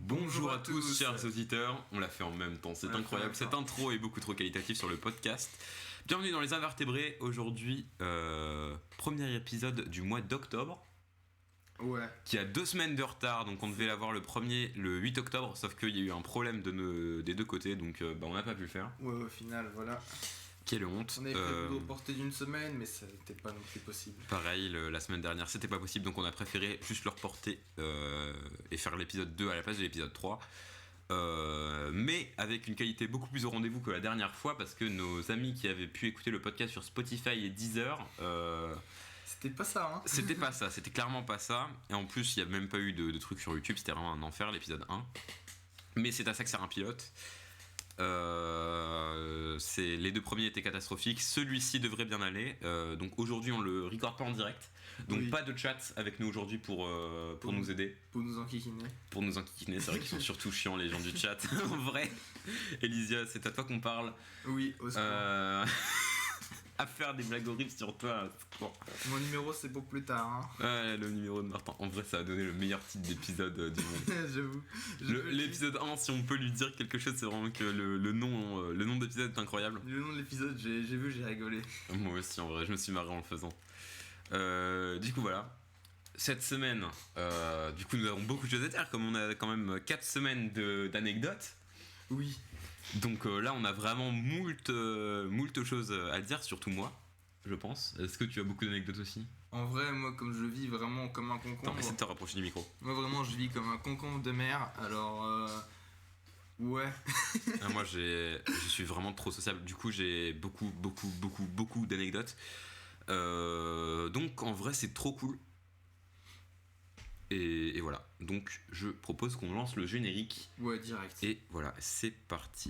Bonjour à tous, chers auditeurs. On l'a fait en même temps, c'est incroyable. Cette intro est beaucoup trop qualitative sur le podcast. Bienvenue dans Les Invertébrés. Aujourd'hui, premier épisode du mois d'octobre. Ouais. Qui a 2 semaines de retard, donc on devait l'avoir le 8 octobre, sauf qu'il y a eu un problème des deux côtés, donc on n'a pas pu le faire. Ouais, au final, voilà. Quelle honte. On avait prévu de reporter d'une semaine, mais ça n'était pas non plus possible. Pareil, la semaine dernière, c'était pas possible, donc on a préféré juste le reporter et faire l'épisode 2 à la place de l'épisode 3. Mais avec une qualité beaucoup plus au rendez-vous que la dernière fois, parce que nos amis qui avaient pu écouter le podcast sur Spotify et Deezer... C'était pas ça, hein. C'était pas ça, c'était clairement pas ça. Et en plus, il n'y a même pas eu de trucs sur YouTube, c'était vraiment un enfer l'épisode 1. Mais c'est à ça que sert un pilote. Les 2 premiers étaient catastrophiques, celui-ci devrait bien aller. Donc aujourd'hui, on le record pas en direct. Donc oui. Pas de chat avec nous aujourd'hui pour nous aider. Pour nous enquiquiner. Pour nous enquiquiner, c'est vrai qu'ils sont surtout chiants les gens du chat. En vrai, Elysia, c'est à toi qu'on parle. Oui, au secours. À faire des blagues horribles sur toi. Bon. Mon numéro c'est pour plus tard, hein. Ouais, le numéro de Martin. En vrai, ça a donné le meilleur titre d'épisode du monde. J'avoue. L'épisode 1, si on peut lui dire quelque chose, c'est vraiment que le nom d'épisode est incroyable. Le nom de l'épisode, j'ai rigolé. Moi aussi, en vrai, je me suis marré en le faisant. Du coup, voilà. Cette semaine, du coup, nous avons beaucoup de choses à dire, comme on a quand même 4 semaines d'anecdotes. Oui. Donc là, on a vraiment moult choses à dire, surtout moi, je pense. Est-ce que tu as beaucoup d'anecdotes aussi ? En vrai, moi, comme je vis vraiment comme un concombre... Attends, essaie de te rapprocher du micro. Moi, vraiment, je vis comme un concombre de mer, alors... Ouais. Moi, je suis vraiment trop sociable. Du coup, j'ai beaucoup d'anecdotes. Donc, en vrai, c'est trop cool. Et voilà. Donc, je propose qu'on lance le générique. Ouais, direct. Et voilà, c'est parti.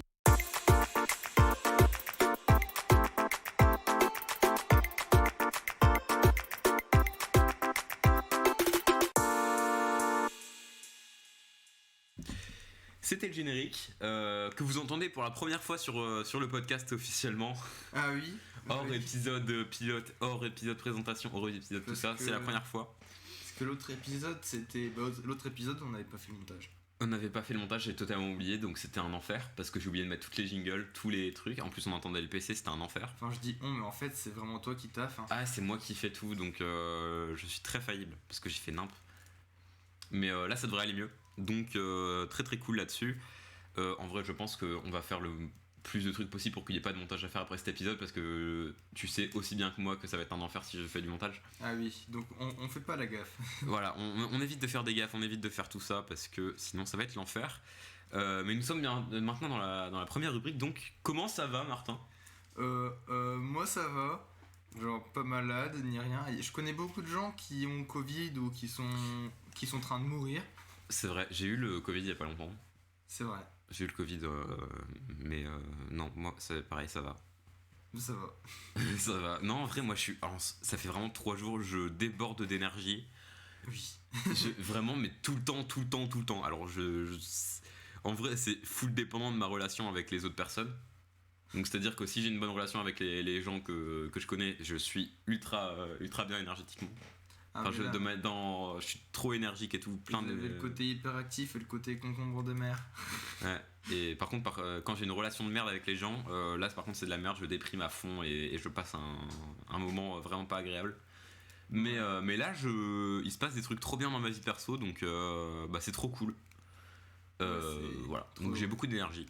C'était le générique que vous entendez pour la première fois sur le podcast officiellement. Ah oui. Hors épisode pilote, hors épisode présentation, hors épisode tout ça, c'est la première fois. Parce que l'autre épisode, on n'avait pas fait le montage. On n'avait pas fait le montage, j'ai totalement oublié, donc c'était un enfer parce que j'ai oublié de mettre toutes les jingles, tous les trucs. En plus, on entendait le PC, c'était un enfer. Enfin, je dis on, mais en fait, c'est vraiment toi qui taffe. Hein. Ah, c'est moi qui fais tout, donc je suis très faillible parce que j'ai fait nimp. Mais là, ça devrait aller mieux. Donc très cool là-dessus. En vrai, je pense qu'on va faire le plus de trucs possible pour qu'il n'y ait pas de montage à faire après cet épisode, parce que tu sais aussi bien que moi que ça va être un enfer si je fais du montage. Ah oui, donc on fait pas la gaffe. Voilà, on évite de faire des gaffes, on évite de faire tout ça parce que sinon ça va être l'enfer. Mais nous sommes bien maintenant dans la première rubrique, donc comment ça va, Martin ? Moi ça va. Genre pas malade ni rien. Je connais beaucoup de gens qui ont Covid ou qui sont en train de mourir. C'est vrai, j'ai eu le Covid il y a pas longtemps. C'est vrai. J'ai eu le Covid, mais non, moi c'est pareil, ça va. Ça va. Ça va. Non, en vrai, moi ça fait vraiment 3 jours, je déborde d'énergie. Oui. Vraiment, mais tout le temps. Alors en vrai, c'est full dépendant de ma relation avec les autres personnes. Donc c'est-à-dire que si j'ai une bonne relation avec les gens que je connais, je suis ultra bien énergétiquement. Enfin, je suis trop énergique et tout. Vous avez le côté hyperactif et le côté concombre de mer. Ouais. Et par contre, quand j'ai une relation de merde avec les gens, là par contre c'est de la merde, je déprime à fond et je passe un moment vraiment pas agréable. Mais là, il se passe des trucs trop bien dans ma vie perso, donc c'est trop cool. Voilà. Donc j'ai beaucoup d'énergie.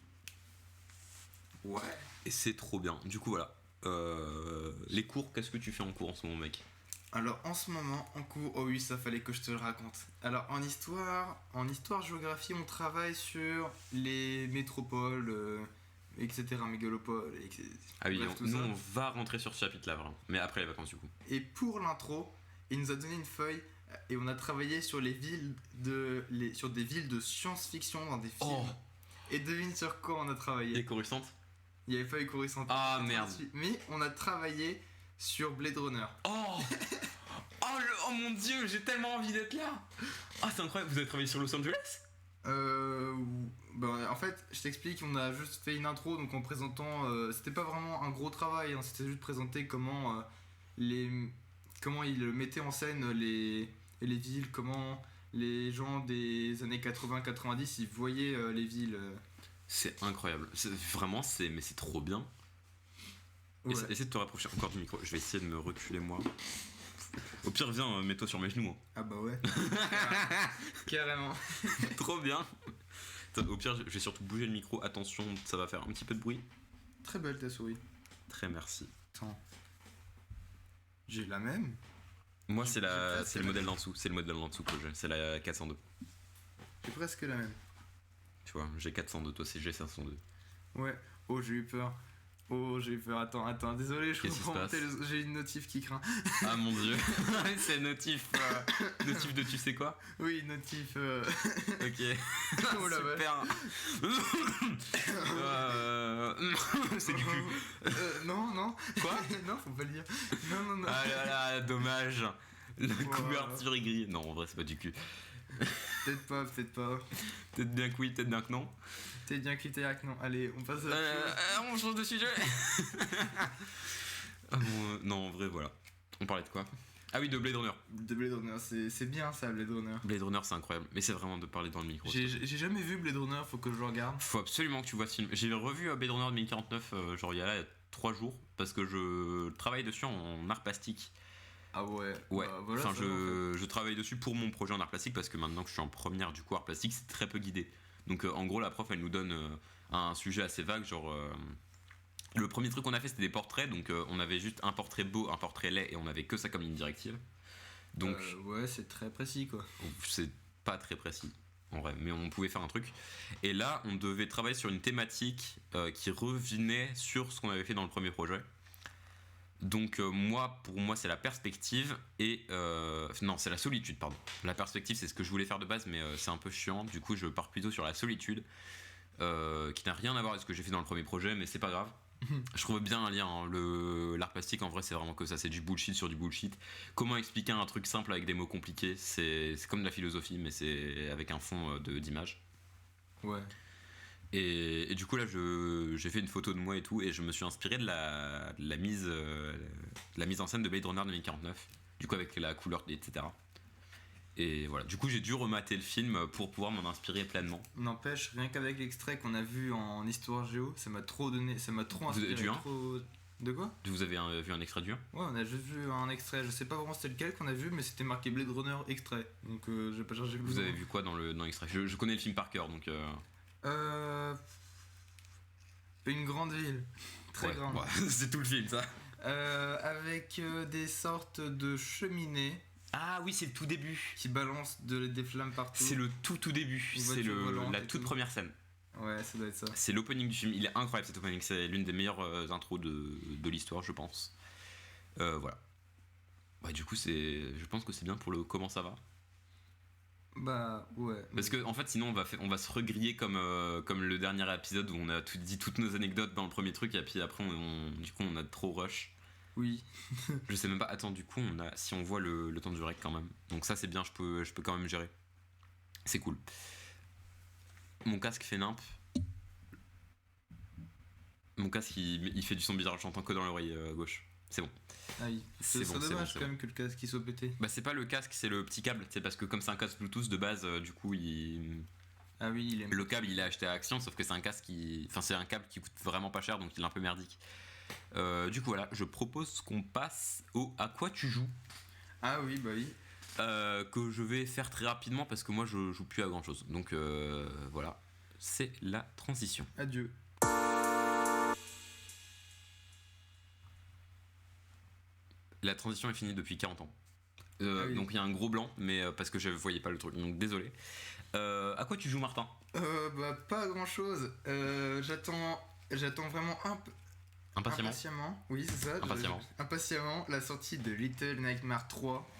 Ouais. Et c'est trop bien. Du coup, voilà. Les cours, qu'est-ce que tu fais en cours en ce moment, mec ? Alors, en ce moment, en cours, oh oui, ça fallait que je te le raconte. Alors, en histoire-géographie, on travaille sur les métropoles, etc., mégalopoles, etc. Ah oui, nous, on va rentrer sur ce chapitre-là, vraiment. Mais après les vacances, du coup. Et pour l'intro, il nous a donné une feuille et on a travaillé sur des villes de science-fiction dans des films. Oh. Et devine sur quoi on a travaillé ? Les Coruscant ? Il n'y avait pas eu Coruscant. Ah merde. Mais on a travaillé sur Blade Runner. Oh oh mon dieu, j'ai tellement envie d'être là. Ah, c'est incroyable, vous avez travaillé sur Los Angeles ? En fait, je t'explique, on a juste fait une intro, donc en présentant, c'était pas vraiment un gros travail, hein, c'était juste présenter comment ils mettaient en scène les villes, comment les gens des années 80-90, ils voyaient les villes. C'est incroyable. Mais c'est trop bien. Ouais. Essaie de te rapprocher encore du micro. Je vais essayer de me reculer moi. Au pire, viens, mets-toi sur mes genoux. Hein. Ah bah ouais. Carrément. Trop bien. Attends, au pire, je vais surtout bouger le micro. Attention, ça va faire un petit peu de bruit. Très belle ta souris. Très merci. Attends. J'ai la même. Moi, c'est presque le la modèle d'en dessous. C'est le modèle d'en dessous que j'ai. C'est la 402. J'ai presque la même. Tu vois, j'ai 402, toi c'est G502. Ouais. Oh, j'ai eu peur. Attends. Désolé, je Qu'est-ce qui se comprends. passe J'ai une notif qui craint. Ah mon dieu. C'est notif. Notif de tu sais quoi. Oui, notif. Ok. Oh la Super. C'est du cul. Non. Quoi? Non, faut pas le dire. Non. Ah là là, dommage. La Wow. couverture est grillée. Non, en vrai, c'est pas du cul. Peut-être pas. Peut-être bien que oui, peut-être bien que non. T'es bien quitté avec non. Allez, on passe à autre chose. On change de sujet. Ah bon, non, en vrai, voilà. On parlait de quoi? Ah oui, de Blade Runner. De Blade Runner, c'est bien ça, Blade Runner. Blade Runner, c'est incroyable. Mais c'est vraiment de parler dans le micro. J'ai jamais vu Blade Runner, faut que je le regarde. Faut absolument que tu vois ce film. J'ai revu Blade Runner 2049, genre il y a 3 jours, parce que je travaille dessus en art plastique. Ah ouais. Ouais, Bah, voilà, enfin ça, en fait. je travaille dessus pour mon projet en art plastique, parce que maintenant que je suis en première du coup art plastique, c'est très peu guidé. Donc en gros, la prof elle nous donne un sujet assez vague, genre. Le premier truc qu'on a fait c'était des portraits, donc on avait juste un portrait beau, un portrait laid, et on avait que ça comme ligne directive. Donc Ouais, c'est très précis quoi. c'est pas très précis en vrai, mais on pouvait faire un truc. Et là, on devait travailler sur une thématique qui revenait sur ce qu'on avait fait dans le premier projet. Donc pour moi, c'est la perspective et non, c'est la solitude, pardon. La perspective, c'est ce que je voulais faire de base, mais c'est un peu chiant. Du coup, je pars plutôt sur la solitude, qui n'a rien à voir avec ce que j'ai fait dans le premier projet, mais c'est pas grave. Je trouve bien un lien. Hein. L'art plastique, en vrai, c'est vraiment que ça. C'est du bullshit sur du bullshit. Comment expliquer un truc simple avec des mots compliqués? C'est comme de la philosophie, mais c'est avec un fond d'image. Ouais. Et du coup, là, j'ai fait une photo de moi et tout, et je me suis inspiré de la mise en scène de Blade Runner 2049, du coup, avec la couleur, etc. Et voilà, du coup, j'ai dû remater le film pour pouvoir m'en inspirer pleinement. N'empêche, rien qu'avec l'extrait qu'on a vu en histoire géo, ça m'a trop inspiré. Du 1 trop... De quoi? Vous avez vu un extrait du 1? Ouais, on a juste vu un extrait. Je sais pas vraiment c'était lequel qu'on a vu, mais c'était marqué Blade Runner extrait. Donc j'ai pas cherché plus Vous loin. avez vu quoi dans l'extrait? Je connais le film par cœur, donc. Une grande ville. Très ouais, grande. ouais, c'est tout le film, ça. Avec des sortes de cheminées Ah oui, c'est le tout début. qui balancent des flammes partout. C'est le tout début. Une C'est voiture volante la et toute tout. première scène. Ouais, ça doit être ça. C'est l'opening du film. Il est incroyable cet opening. C'est l'une des meilleures intros de l'histoire, je pense. Voilà. Ouais, du coup, je pense que c'est bien pour le comment ça va. Bah ouais. Parce que en fait, sinon on va se regriller comme le dernier épisode où on a dit toutes nos anecdotes dans le premier truc et puis après du coup on a trop rush. Oui. Je sais même pas. Attends, du coup si on voit le temps du rec quand même. Donc ça c'est bien, je peux quand même gérer. C'est cool. Mon casque fait nimp. Mon casque il fait du son bizarre, j'entends que dans l'oreille gauche. C'est bon. Ah oui. C'est C'est bon, c'est dommage bon, quand même que le casque il soit pété. Bah c'est pas le casque, c'est le petit câble. C'est parce que comme c'est un casque Bluetooth de base, du coup Ah oui, il est. le câble il est acheté à Action, sauf que c'est un casque c'est un câble qui coûte vraiment pas cher, donc il est un peu merdique. Du coup voilà, je propose qu'on passe au à quoi tu joues. Ah oui, bah oui. Que je vais faire très rapidement parce que moi je joue plus à grand chose. Donc voilà, c'est la transition. Adieu. La transition est finie depuis 40 ans. Ah oui. Donc il y a un gros blanc, mais parce que je voyais pas le truc, donc désolé. À quoi tu joues, Martin? Bah pas grand chose. J'attends vraiment impatiemment. Oui, c'est ça. Impatiemment la sortie de Little Nightmares 3.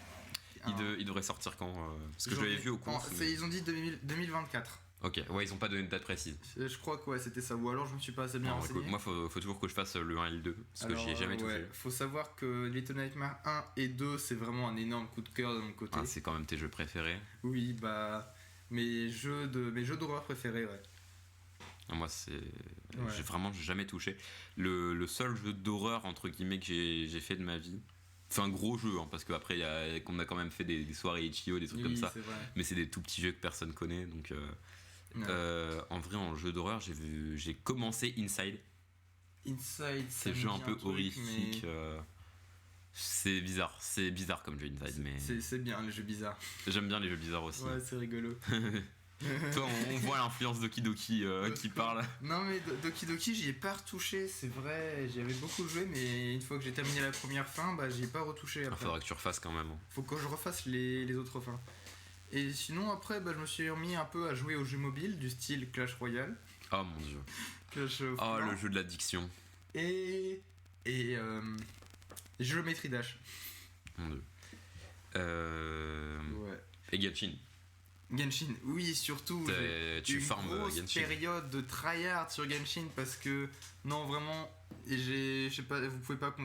Il devrait sortir quand parce que je l'avais vu au cours. Ils ont dit 2024. Ok, ouais, ils ont pas donné de date précise. Je crois que ouais, c'était ça. Ou alors je me suis pas assez bien Non, renseigné. écoute, moi, faut toujours que je fasse le 1 et le 2, parce que j'y ai jamais touché. Ouais, faut savoir que Little Nightmares 1 et 2, c'est vraiment un énorme coup de cœur de mon côté. Ah, c'est quand même tes jeux préférés. Oui, bah mes jeux d'horreur préférés, ouais. Ah, moi, j'ai vraiment jamais touché. Le seul jeu d'horreur entre guillemets que j'ai fait de ma vie, fait un gros jeu, hein, parce qu'après qu'on a quand même fait des soirées Itch.io, des trucs comme ça, c'est vrai. mais c'est des tout petits jeux que personne connaît, donc Ouais. en vrai en jeu d'horreur j'ai commencé Inside, Inside, ça ces me jeux un dit peu truc, horrifiques, mais c'est bizarre comme jeu Inside, mais c'est bien les jeux bizarres. j'aime bien les jeux bizarres aussi. Ouais, c'est rigolo. Toi on voit l'influence d'Oki Doki qui parle. Non mais Doki Doki j'y ai pas retouché, c'est vrai, j'y avais beaucoup joué mais une fois que j'ai terminé la première fin, bah j'y ai pas retouché Il après. faudra que tu refasses quand même. Faut que je refasse les autres fins. Et sinon après bah, je me suis remis un peu à jouer aux jeux mobiles du style Clash Royale, Oh mon dieu. Clash of Oh Clans, le jeu de l'addiction. et Geometry Dash. Mon dieu. Ouais. Et Genshin. Genshin, oui surtout. Tu une farmes grosse Genshin. période de tryhard sur Genshin parce que non vraiment et je sais pas vous pouvez pas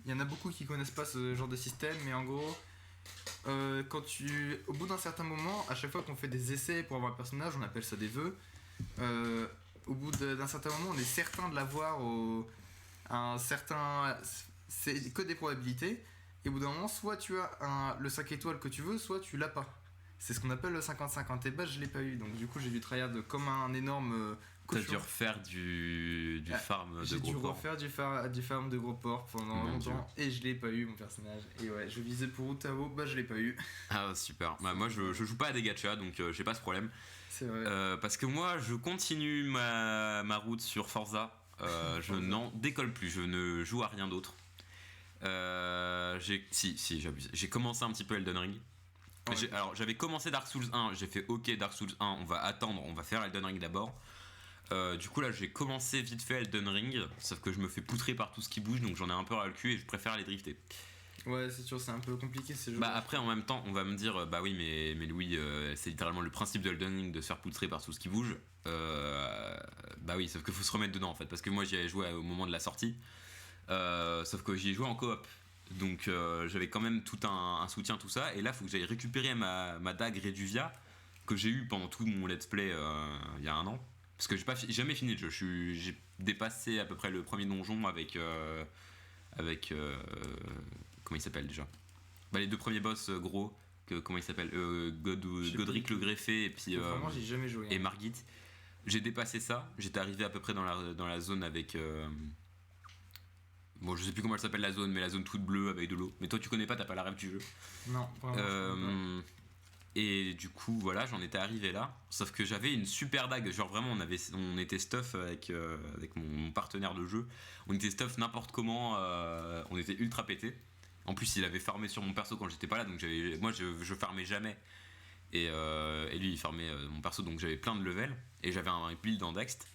il y en a beaucoup qui connaissent pas ce genre de système mais en gros au bout d'un certain moment à chaque fois qu'on fait des essais pour avoir un personnage on appelle ça des vœux au bout d'un certain moment on est certain de l'avoir à un certain c'est que des probabilités et au bout d'un moment soit tu as le 5 étoiles que tu veux soit tu l'as pas. C'est ce qu'on appelle le 50-50 et bah je l'ai pas eu donc du coup j'ai dû tryhard comme un énorme T'as cochon. dû refaire du farm de J'ai gros dû porc. refaire du farm de gros porc pendant Mon longtemps et je l'ai pas eu mon personnage. Et ouais, je visais pour Utavo, bah je l'ai pas eu. Ah super. Bah, moi je joue pas à des gachas donc j'ai pas ce problème. C'est vrai. Parce que moi je continue ma route sur Forza. Je n'en décolle plus, je ne joue à rien d'autre. Si j'abuse. J'ai commencé un petit peu Elden Ring. Ouais. Alors j'avais commencé Dark Souls 1, j'ai fait ok Dark Souls 1, on va attendre, on va faire Elden Ring d'abord. Du coup là j'ai commencé vite fait Elden Ring, sauf que je me fais poutrer par tout ce qui bouge donc j'en ai un peu ras le cul et je préfère les drifter. Ouais, c'est sûr, c'est un peu compliqué ces jeux. Bah après en même temps on va me dire bah oui mais Louis c'est littéralement le principe de Elden Ring de se faire poutrer par tout ce qui bouge. Bah oui sauf qu'il faut se remettre dedans en fait parce que moi j'y avais joué au moment de la sortie. Sauf que j'y ai joué en coop. Donc j'avais quand même tout un soutien, tout ça. Et là, il faut que j'aille récupérer ma dague Reduvia que j'ai eu pendant tout mon let's play il y a un an. Parce que j'ai jamais fini le jeu. J'ai dépassé à peu près le premier donjon avec. Comment il s'appelle déjà bah, les deux premiers boss gros. Comment il s'appelle Godric le Greffé et puis. Vraiment, j'ai jamais joué. Et Margit. J'ai dépassé ça. J'étais arrivé à peu près dans la zone avec. Bon, je sais plus comment elle s'appelle la zone, mais la zone toute bleue avec de l'eau. Mais toi, tu connais pas, t'as pas la rêve du jeu. Non, vraiment. Je connais Et du coup, voilà, j'en étais arrivé là. Sauf que j'avais une super dague. Genre vraiment, on était stuff avec mon partenaire de jeu. On était stuff n'importe comment. On était ultra pété. En plus, il avait farmé sur mon perso quand j'étais pas là. Donc moi, je farmais jamais. Et lui, il farmait mon perso. Donc j'avais plein de levels. Et j'avais un build en Dext.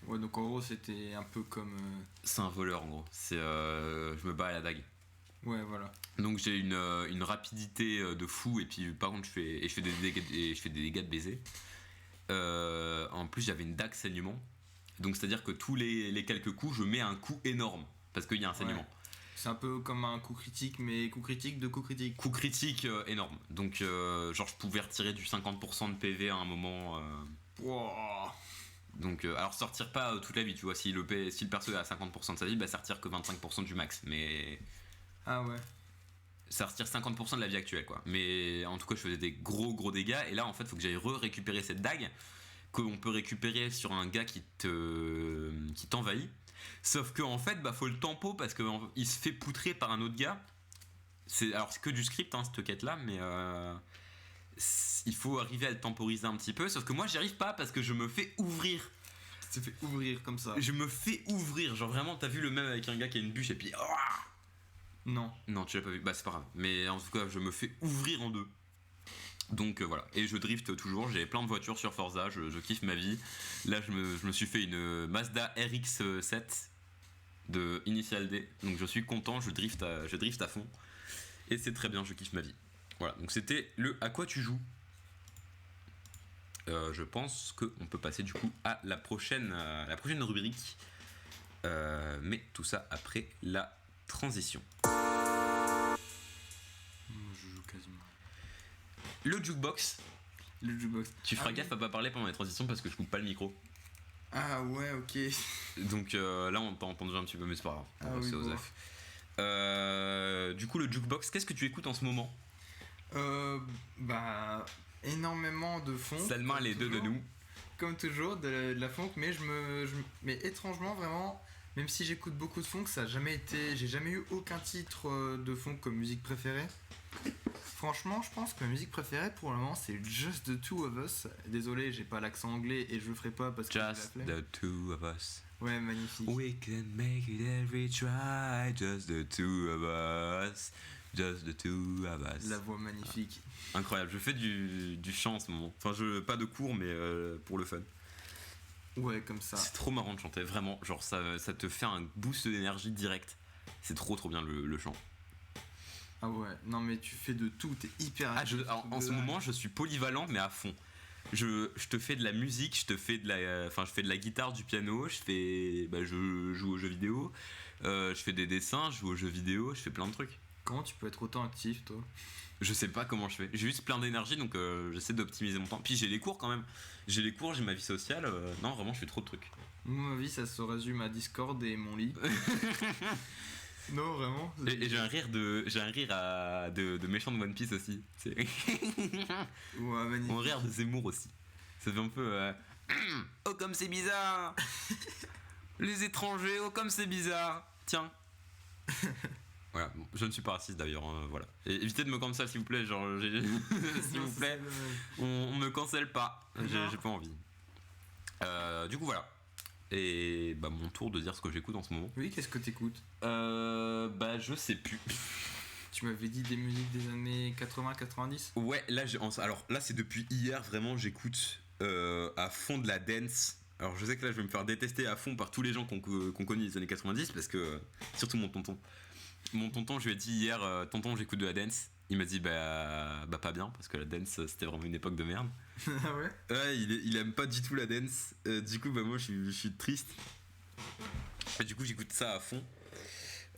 pas. Ouais, donc en gros, c'était un peu comme. C'est un voleur en gros. Je me bats à la dague. Ouais, voilà. Donc j'ai une rapidité de fou et puis par contre je fais des dégâts de baiser. En plus j'avais une dague saignement. Donc c'est à dire que tous les quelques coups je mets un coup énorme parce qu'il y a un saignement. Ouais. C'est un peu comme un coup critique, mais coup critique de coup critique. Coup critique énorme. Donc genre je pouvais retirer du 50% de PV à un moment. Wow. Donc alors sortir pas toute la vie tu vois. Si le perso est à 50% de sa vie bah ça retire que 25% du max. Mais Ah ouais. ça retire 50% de la vie actuelle quoi. Mais en tout cas je faisais des gros dégâts et là en fait faut que j'aille récupérer cette dague qu'on peut récupérer sur un gars qui t'envahit. Sauf que en fait bah faut le tempo parce qu'il se fait poutrer par un autre gars. C'est que du script hein, cette quête là mais il faut arriver à le temporiser un petit peu sauf que moi j'y arrive pas parce que je me fais ouvrir. Tu te fais ouvrir comme ça. Je me fais ouvrir genre vraiment t'as vu le même avec un gars qui a une bûche et puis Non. Non, tu l'as pas vu. Bah, c'est pas grave. Mais en tout cas, je me fais ouvrir en deux. Donc voilà. Et je drift toujours. J'ai plein de voitures sur Forza. Je kiffe ma vie. Là, je me suis fait une Mazda RX-7 de Initial D. Donc je suis content. Je drift à fond. Et c'est très bien. Je kiffe ma vie. Voilà. Donc c'était le à quoi tu joues. Je pense qu'on peut passer du coup à la prochaine rubrique. Mais tout ça après la transition. Je joue quasiment. Le jukebox. Le jukebox. Tu feras gaffe à pas parler pendant les transitions parce que je coupe pas le micro. Ah ouais, ok. Donc là on t'a entendu un petit peu mais c'est pas grave. Ah On va oui, passer aux bon. F. Du coup, le jukebox, qu'est-ce que tu écoutes en ce moment? Bah, énormément de funk. Seulement les deux de nous. Comme toujours, de la funk, mais mais étrangement, vraiment, même si j'écoute beaucoup de funk, ça a jamais été. J'ai jamais eu aucun titre de funk comme musique préférée. Franchement, je pense que ma musique préférée pour le moment, c'est Just the Two of Us. Désolé, j'ai pas l'accent anglais et je le ferai pas parce que j'ai la Just flemme. the two of us. Ouais, magnifique. We can make it every try. Just the two of us. Just the two of us. La voix magnifique. Incroyable. Je fais du chant en ce moment. Enfin, pas de cours, mais pour le fun. Ouais, comme ça. C'est trop marrant de chanter, vraiment. Genre, ça te fait un boost d'énergie direct. C'est trop bien le chant. Ah ouais, non mais tu fais de tout, t'es hyper actif. En ce moment, je suis polyvalent, mais à fond. Je te fais de la musique, je fais de la guitare, du piano, je joue aux jeux vidéo, je fais des dessins, je joue aux jeux vidéo, je fais plein de trucs. Comment tu peux être autant actif, toi? Je sais pas comment je fais. J'ai juste plein d'énergie, donc j'essaie d'optimiser mon temps. Puis j'ai les cours quand même. J'ai les cours, j'ai ma vie sociale. Non, vraiment, je fais trop de trucs. Moi, ma vie, ça se résume à Discord et mon lit. Non, vraiment. Et j'ai un rire de méchant de One Piece aussi. Ouais, magnifique. Mon rire de Zemmour aussi. Ça fait un peu. Oh, comme c'est bizarre. Les étrangers, oh, comme c'est bizarre. Tiens. Voilà, bon, je ne suis pas raciste d'ailleurs, voilà. Et évitez de me cancel s'il vous plaît, genre, s'il vous plaît, on me cancelle pas, j'ai pas envie. Du coup voilà. Et bah mon tour de dire ce que j'écoute en ce moment. Oui, qu'est-ce que t'écoutes? Bah je sais plus. Tu m'avais dit des musiques des années 80-90? Ouais, là alors là c'est depuis hier, vraiment j'écoute à fond de la dance. Alors je sais que là je vais me faire détester à fond par tous les gens qu'on connaît les années 90 parce que, surtout mon tonton. Mon tonton, je lui ai dit hier, tonton, j'écoute de la dance. Il m'a dit, bah pas bien, parce que la dance, c'était vraiment une époque de merde. Ah ouais? Ouais, il aime pas du tout la dance. Du coup, bah moi, je suis triste. Et du coup, j'écoute ça à fond.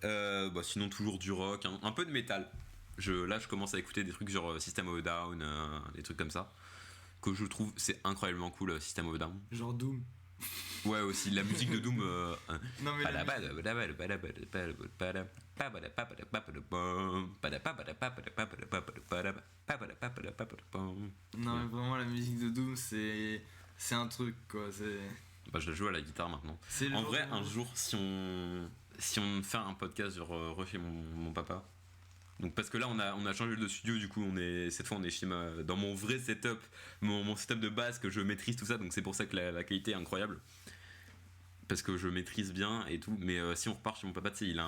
Bah sinon, toujours du rock, un peu de métal. Là, je commence à écouter des trucs genre System of a Down, des trucs comme ça. Que je trouve, c'est incroyablement cool, System of a Down. Genre Doom. Ouais, aussi, la musique de Doom. Non mais non mais vraiment la musique de Doom c'est un truc quoi, c'est. Bah je la joue à la guitare maintenant. En vrai un jour si on fait un podcast sur chez mon papa. Donc parce que là on a changé de studio, du coup cette fois on est dans mon vrai setup, mon setup de base que je maîtrise tout ça, donc c'est pour ça que la qualité est incroyable. Parce que je maîtrise bien et tout, mais si on repart chez mon papa, tu sais, il a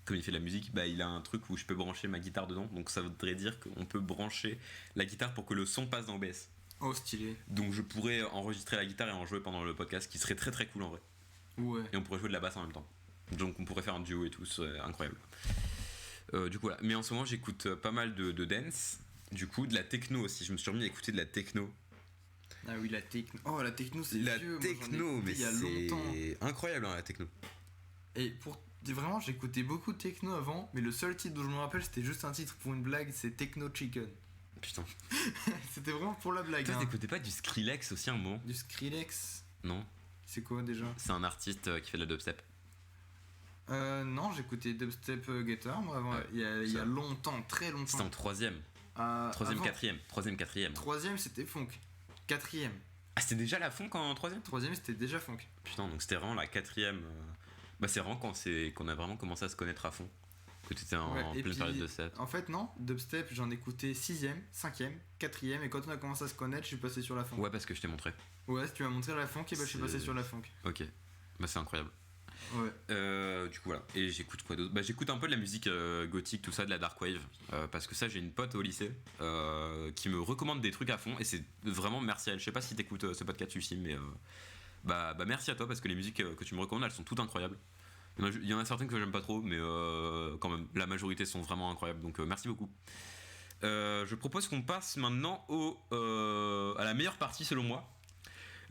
comme il fait de la musique, bah il a un truc où je peux brancher ma guitare dedans, donc ça voudrait dire qu'on peut brancher la guitare pour que le son passe dans OBS. Oh stylé. Donc je pourrais enregistrer la guitare et en jouer pendant le podcast, qui serait très très cool en vrai. Ouais. Et on pourrait jouer de la basse en même temps. Donc on pourrait faire un duo et tout, c'est incroyable. Du coup voilà. Mais en ce moment j'écoute pas mal de dance, du coup de la techno aussi. Je me suis remis à écouter de la techno. Ah oui, la techno. Oh, la techno, c'est la vieux. techno. Moi, mais il y a longtemps. C'est incroyable hein, la techno. Et vraiment, j'écoutais beaucoup de techno avant, mais le seul titre dont je me rappelle, c'était juste un titre pour une blague, c'est Techno Chicken. Putain. C'était vraiment pour la blague. Toi, hein. t'écoutais pas du Skrillex aussi un moment? Du Skrillex? Non. C'est quoi déjà? C'est un artiste qui fait de la dubstep. Non, j'écoutais Dubstep Guitar, moi, avant. Ouais, il y a longtemps, très longtemps. C'était en troisième. Avant. Quatrième. Troisième, c'était funk. Quatrième. Ah, c'était déjà la funk en troisième? Troisième, c'était déjà funk. Putain, donc c'était vraiment la quatrième. Bah, c'est vraiment qu'on a vraiment commencé à se connaître à fond. Que t'étais en pleine période de set. En fait, non, dubstep, j'en écoutais 6ème, 5ème, 4ème, et quand on a commencé à se connaître, je suis passé sur la funk. Ouais, parce que je t'ai montré. Ouais, si tu m'as montré la funk, et bah je suis passé sur la funk. Ok, bah c'est incroyable. Ouais. Du coup voilà. Et j'écoute quoi d'autre? Bah j'écoute un peu de la musique gothique, tout ça, de la dark wave, parce que ça j'ai une pote au lycée qui me recommande des trucs à fond, et c'est vraiment merci à elle. Je sais pas si t'écoutes ce podcast aussi, mais bah merci à toi, parce que les musiques que tu me recommandes, elles sont toutes incroyables. Il y en a certaines que j'aime pas trop, mais quand même la majorité sont vraiment incroyables, donc merci beaucoup. Je propose qu'on passe maintenant à la meilleure partie selon moi.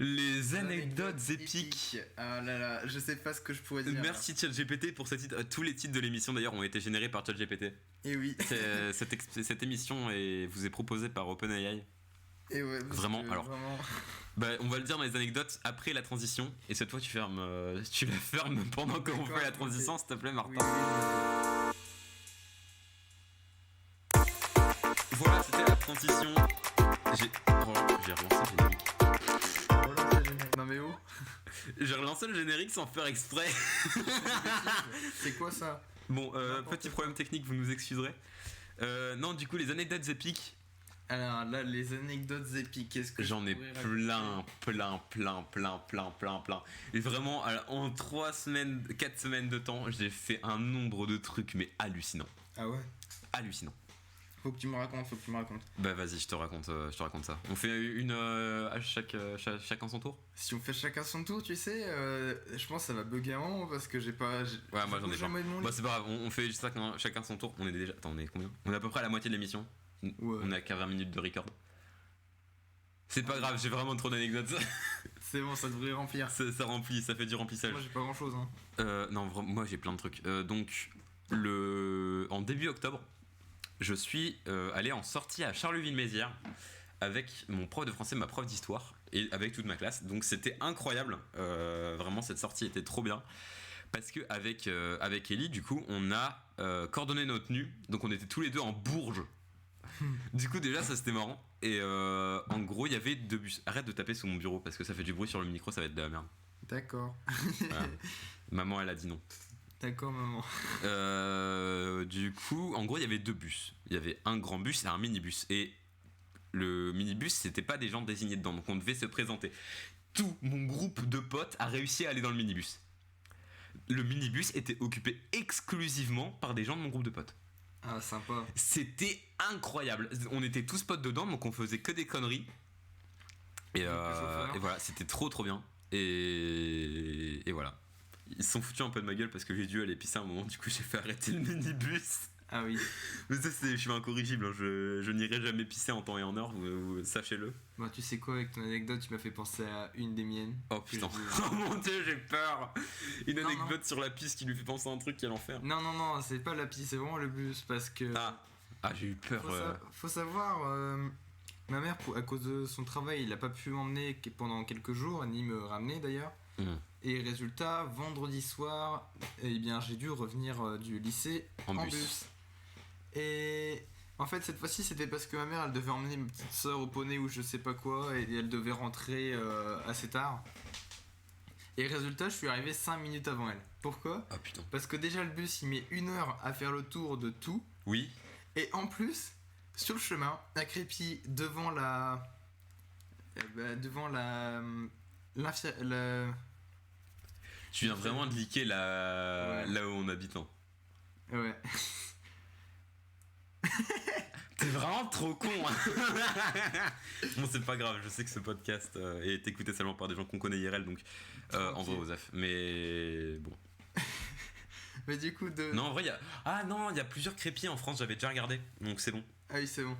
Les anecdotes épiques. Ah là là, je sais pas ce que je pourrais dire. Merci ChatGPT pour ces titres. Tous les titres de l'émission d'ailleurs ont été générés par ChatGPT. Et oui. Cette émission vous est proposée par OpenAI. Et ouais. Vraiment, alors. Bah, on va le dire dans les anecdotes après la transition. Et cette fois, tu la fermes pendant qu'on fait la transition, s'il te plaît, Martin. Oui. Voilà, c'était la transition. J'ai relancé le générique. Relance le générique. Non mais oh, J'ai relancé le générique sans faire exprès. c'est quoi ça? Bon, N'importe petit quoi. problème technique, vous nous excuserez. Non, du coup, les anecdotes épiques, Alors là, les anecdotes épiques, qu'est-ce que j'en je ai pourrais plein. Et vraiment, en 4 semaines de temps, j'ai fait un nombre de trucs, mais hallucinant. Ah ouais. Hallucinant. Faut que tu me racontes. Bah vas-y, je te raconte ça. On fait une à chacun son tour. Si on fait chacun son tour, tu sais, je pense que ça va bugger un moment parce que j'ai pas. Ouais, moi j'en ai jamais de mon Bah lit. c'est pas grave, on fait chacun son tour. On est déjà. Attends, on est combien? On est à peu près à la moitié de l'émission. Ouais. On a qu'à 20 minutes de record. C'est pas grave, j'ai vraiment trop d'anecdotes. C'est bon, ça devrait remplir. ça remplit, ça fait du remplissage. Moi j'ai pas grand chose. Hein. Non, vraiment, moi j'ai plein de trucs. Donc, en début octobre, je suis allé en sortie à Charleville-Mézières avec mon prof de français, ma prof d'histoire, et avec toute ma classe. Donc c'était incroyable. Vraiment, cette sortie était trop bien. Parce que avec Ellie, du coup, on a coordonné notre tenue. Donc on était tous les deux en Bourges. Du coup, déjà, ça c'était marrant. Et en gros, il y avait 2 bus. Arrête de taper sur mon bureau parce que ça fait du bruit sur le micro, ça va être de la merde. D'accord. Voilà. Maman, elle a dit non. D'accord, maman. Du coup, en gros, il y avait 2 bus. Il y avait un grand bus et un minibus. Et le minibus, c'était pas des gens désignés dedans, donc on devait se présenter. Tout mon groupe de potes a réussi à aller dans le minibus. Le minibus était occupé exclusivement par des gens de mon groupe de potes. Ah, sympa. C'était incroyable. On était tous potes dedans, donc on faisait que des conneries. Et voilà, c'était trop bien. Et voilà. Ils se sont foutus un peu de ma gueule parce que j'ai dû aller pisser un moment, du coup j'ai fait arrêter le minibus. Ah oui. Mais ça, je suis incorrigible, hein. Je n'irai jamais pisser en temps et en heure, sachez-le. Bah, tu sais quoi, avec ton anecdote, tu m'as fait penser à une des miennes. Oh putain, Que je- oh mon dieu, j'ai peur. Une Non, anecdote sur la piste qui lui fait penser à un truc, quel enfer. Non, c'est pas la piste, c'est vraiment le bus parce que. Ah, j'ai eu peur. Faut savoir, ma mère, à cause de son travail, il a pas pu m'emmener pendant quelques jours, ni me ramener d'ailleurs. Et résultat, vendredi soir, eh bien, j'ai dû revenir du lycée En en bus. bus. Et en fait, cette fois-ci, c'était parce que ma mère, elle devait emmener ma petite soeur au poney ou je sais pas quoi, et elle devait rentrer assez tard. Et résultat, je suis arrivé 5 minutes avant elle. Pourquoi? Ah putain. Parce que déjà, le bus, il met 1 heure à faire le tour de tout. Oui. Et en plus, sur le chemin, à Crépy, devant la. Devant la. Tu viens vraiment de liker Ouais. là où on habite. Hein. Ouais. T'es vraiment trop con. Bon, c'est pas grave, je sais que ce podcast est écouté seulement par des gens qu'on connaît IRL, donc en vrai, Osef. Mais bon. Mais du coup, de. Non, en vrai, il y a plusieurs crépis en France, j'avais déjà regardé, donc c'est bon. Ah oui, c'est bon.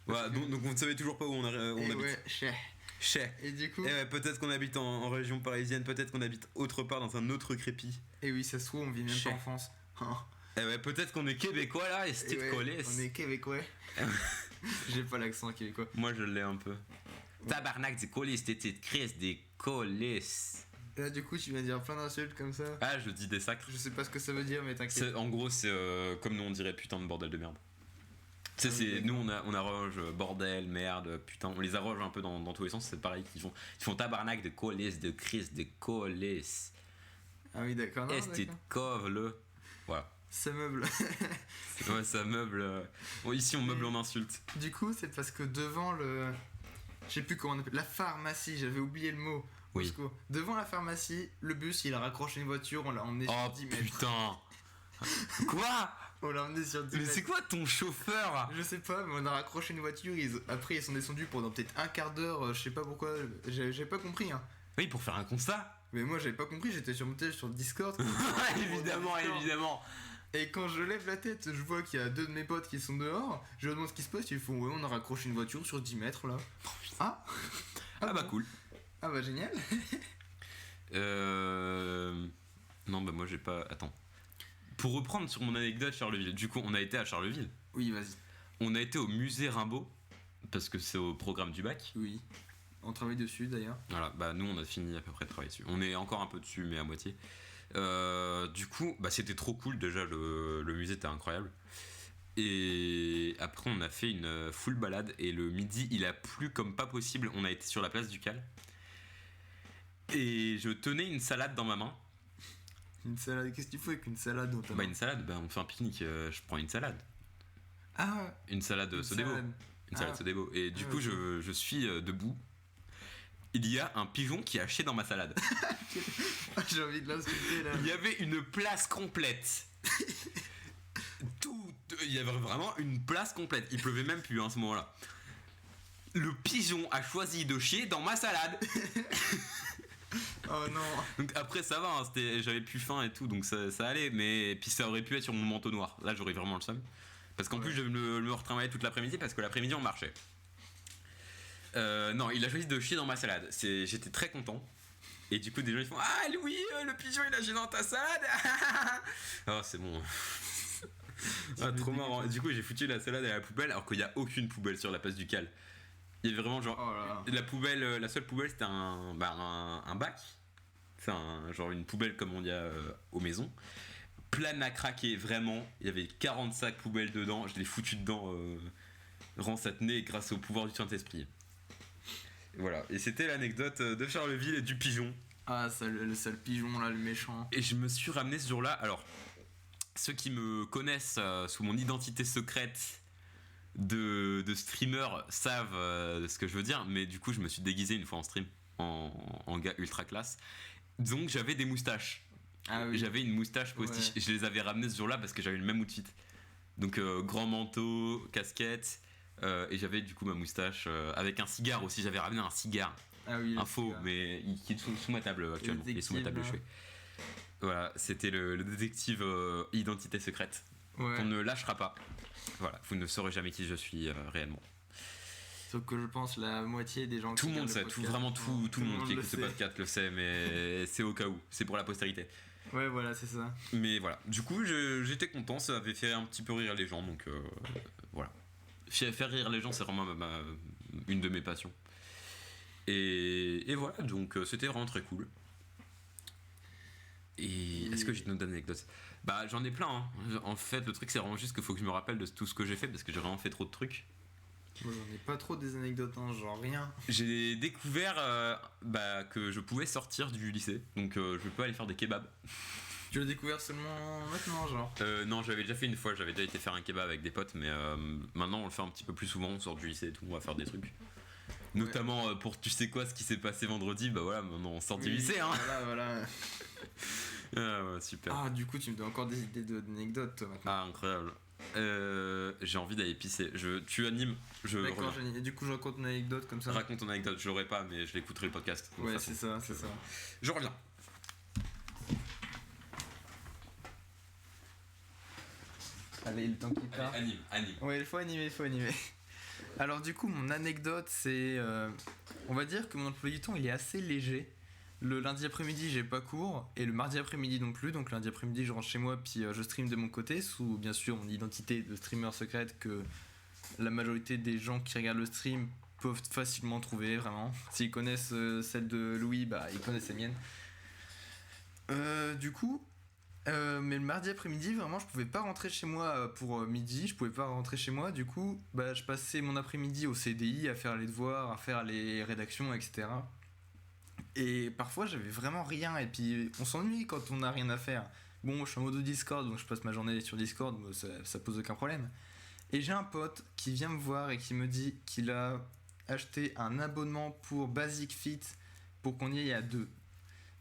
Ouais, donc vous ne savez toujours pas où on Et habite. ouais, chais. Chais. Et du coup. Et ouais, peut-être qu'on habite en région parisienne, peut-être qu'on habite autre part dans un autre crépi. Et oui, ça se trouve, on vit même Chais. pas en France. Hein. Et ouais, peut-être qu'on est québécois là, et Et c'était ouais, collé. on est québécois. J'ai pas l'accent québécois. Moi je l'ai un peu. Tabarnak des colis, c'était Chris des colis. Et là, du coup, tu viens dire plein d'insultes comme ça. Ah, je dis des sacres. Je sais pas ce que ça veut dire, mais t'inquiète. En gros, c'est comme nous on dirait putain de bordel de merde. Tu sais, Ah oui, nous on arroge bordel, merde, putain, on les arroge un peu dans tous les sens, c'est pareil qu'ils font tabarnak de colis, de Chris, de colis. Ah oui, d'accord. Non, Est-ce d'accord. cove le. Voilà. Ça meuble. Ouais, ça meuble. Bon, ici on meuble en insulte. Du coup, c'est parce que devant le. Je sais plus comment on appelle. La pharmacie, j'avais oublié le mot. Au Oui. secours. Devant la pharmacie, le bus, il a raccroché une voiture, on l'a emmené Oh sur 10 mètres. putain. Quoi? On l'a emmené sur 10 Mais mètres. c'est quoi ton chauffeur? Je sais pas, mais on a raccroché une voiture. Après, ils sont descendus pendant peut-être un quart d'heure. Je sais pas pourquoi. J'ai pas compris. Hein. Oui, pour faire un constat. Mais moi, j'avais pas compris. J'étais surmonté sur le Discord. Évidemment. Et quand je lève la tête, je vois qu'il y a 2 de mes potes qui sont dehors. Je leur demande ce qui se passe. Ils font ouais, on a raccroché une voiture sur 10 mètres là. Ah Ah bah cool. Ah bah génial. Non, bah moi j'ai pas. Attends. Pour reprendre sur mon anecdote Charleville, du coup on a été à Charleville. Oui, vas-y. On a été au musée Rimbaud, parce que c'est au programme du bac. Oui. On travaille dessus d'ailleurs. Voilà, bah nous on a fini à peu près de travailler dessus. On est encore un peu dessus, mais à moitié. Du coup, bah c'était trop cool. Déjà, le musée était incroyable. Et après, on a fait une full balade. Et le midi, il a plu comme pas possible. On a été sur la place du Cal. Et je tenais une salade dans ma main. Une salade, qu'est-ce qu'il faut avec une salade dans ta Bah, main? une salade, bah, on fait un pique-nique. Je prends une salade. Ah, Une salade une Sodebo. salade. Une salade Ah. Sodebo. Et du Ah, coup, ok. je suis debout. Il y a un pigeon qui a chié dans ma salade. J'ai envie de l'insulter là. Il y avait une place complète. Il y avait vraiment une place complète. Il pleuvait même plus à ce moment-là. Le pigeon a choisi de chier dans ma salade. Oh non. Donc après ça va, hein, j'avais plus faim et tout, donc ça allait. Mais puis ça aurait pu être sur mon manteau noir. Là j'aurais vraiment le seum. Parce qu'en Ouais. plus je devais me retravailler toute l'après-midi parce que l'après-midi on marchait. Non, il a choisi de chier dans ma salade. J'étais très content. Et du coup des gens ils font ah Louis, le pigeon il a chié dans ta salade. Oh c'est bon. Ah, trop marrant. Du coup j'ai foutu la salade à la poubelle alors qu'il n'y a aucune poubelle sur la place du Cal. Il y avait vraiment genre Oh là là. la poubelle, la seule poubelle c'était un bac. C'est genre une poubelle comme on y a aux maisons. Pleine à craquer, vraiment. Il y avait 45 poubelles dedans. Je l'ai foutu dedans. Rend ça tenait grâce au pouvoir du Saint-Esprit. Voilà. Et c'était l'anecdote de Charleville et du pigeon. Ah, le sale pigeon là, le méchant. Et je me suis ramené ce jour-là. Alors, ceux qui me connaissent sous mon identité secrète de streamer savent ce que je veux dire. Mais du coup, je me suis déguisé une fois en stream en gars ultra classe. Donc, j'avais des moustaches. Ah oui. J'avais une moustache postiche. Ouais. Et je les avais ramenées ce jour-là parce que j'avais le même outfit. Donc, grand manteau, casquette. Et j'avais du coup ma moustache avec un cigare aussi. J'avais ramené un cigare. Ah oui. Un faux, mais qui est sous ma table actuellement. Il est sous ma table de détective, chevet. Voilà, c'était le détective identité secrète. Ouais. On ne lâchera pas. Voilà, vous ne saurez jamais qui je suis réellement. Sauf que je pense la moitié des gens Tout qui le monde regardent sait, podcast, vraiment tout le monde qui le écoute ce sait. podcast le sait, mais c'est au cas où, c'est pour la postérité. Ouais, voilà, c'est ça. Mais voilà, du coup j'étais content, ça avait fait un petit peu rire les gens, donc voilà. Faire rire les gens, c'est vraiment une de mes passions. Et voilà, donc c'était vraiment très cool. Et est-ce que j'ai une autre anecdote? Bah j'en ai plein, hein. En fait le truc c'est vraiment juste qu'il faut que je me rappelle de tout ce que j'ai fait parce que j'ai vraiment fait trop de trucs. Moi, j'en ai pas trop des anecdotes, hein, genre rien. J'ai découvert que je pouvais sortir du lycée, donc je peux aller faire des kebabs. Tu l'as découvert seulement maintenant, genre. Non, j'avais déjà fait une fois, j'avais déjà été faire un kebab avec des potes, mais maintenant on le fait un petit peu plus souvent, on sort du lycée et tout, on va faire des trucs. Notamment pour tu sais quoi, ce qui s'est passé vendredi, bah voilà, maintenant on sort du lycée, hein. Voilà. Ah ouais, super. Ah, du coup, tu me donnes encore des idées d'anecdotes, toi, maintenant. Ah, incroyable. J'ai envie d'aller pisser. Tu animes, je D'accord, reviens. et du coup, je raconte une anecdote comme ça. Raconte ton anecdote, je l'aurai pas, mais je l'écouterai le podcast. de toute Ouais, façon. c'est ça, c'est ça. Je reviens. Allez, le temps qui part. Allez, anime. Ouais, il faut animer. Alors du coup, mon anecdote, c'est... on va dire que mon emploi du temps, il est assez léger. Le lundi après-midi, j'ai pas cours, et le mardi après-midi non plus. Donc lundi après-midi, je rentre chez moi, puis je stream de mon côté, sous bien sûr mon identité de streamer secrète que la majorité des gens qui regardent le stream peuvent facilement trouver, vraiment. S'ils connaissent celle de Louis, bah ils connaissent la mienne. Du coup... mais le mardi après-midi, vraiment, je pouvais pas rentrer chez moi pour midi, je pouvais pas rentrer chez moi, du coup, bah, je passais mon après-midi au CDI à faire les devoirs, à faire les rédactions, etc. Et parfois, j'avais vraiment rien, et puis on s'ennuie quand on n'a rien à faire. Bon, je suis en mode Discord, donc je passe ma journée sur Discord, ça pose aucun problème. Et j'ai un pote qui vient me voir et qui me dit qu'il a acheté un abonnement pour Basic Fit pour qu'on y aille à deux.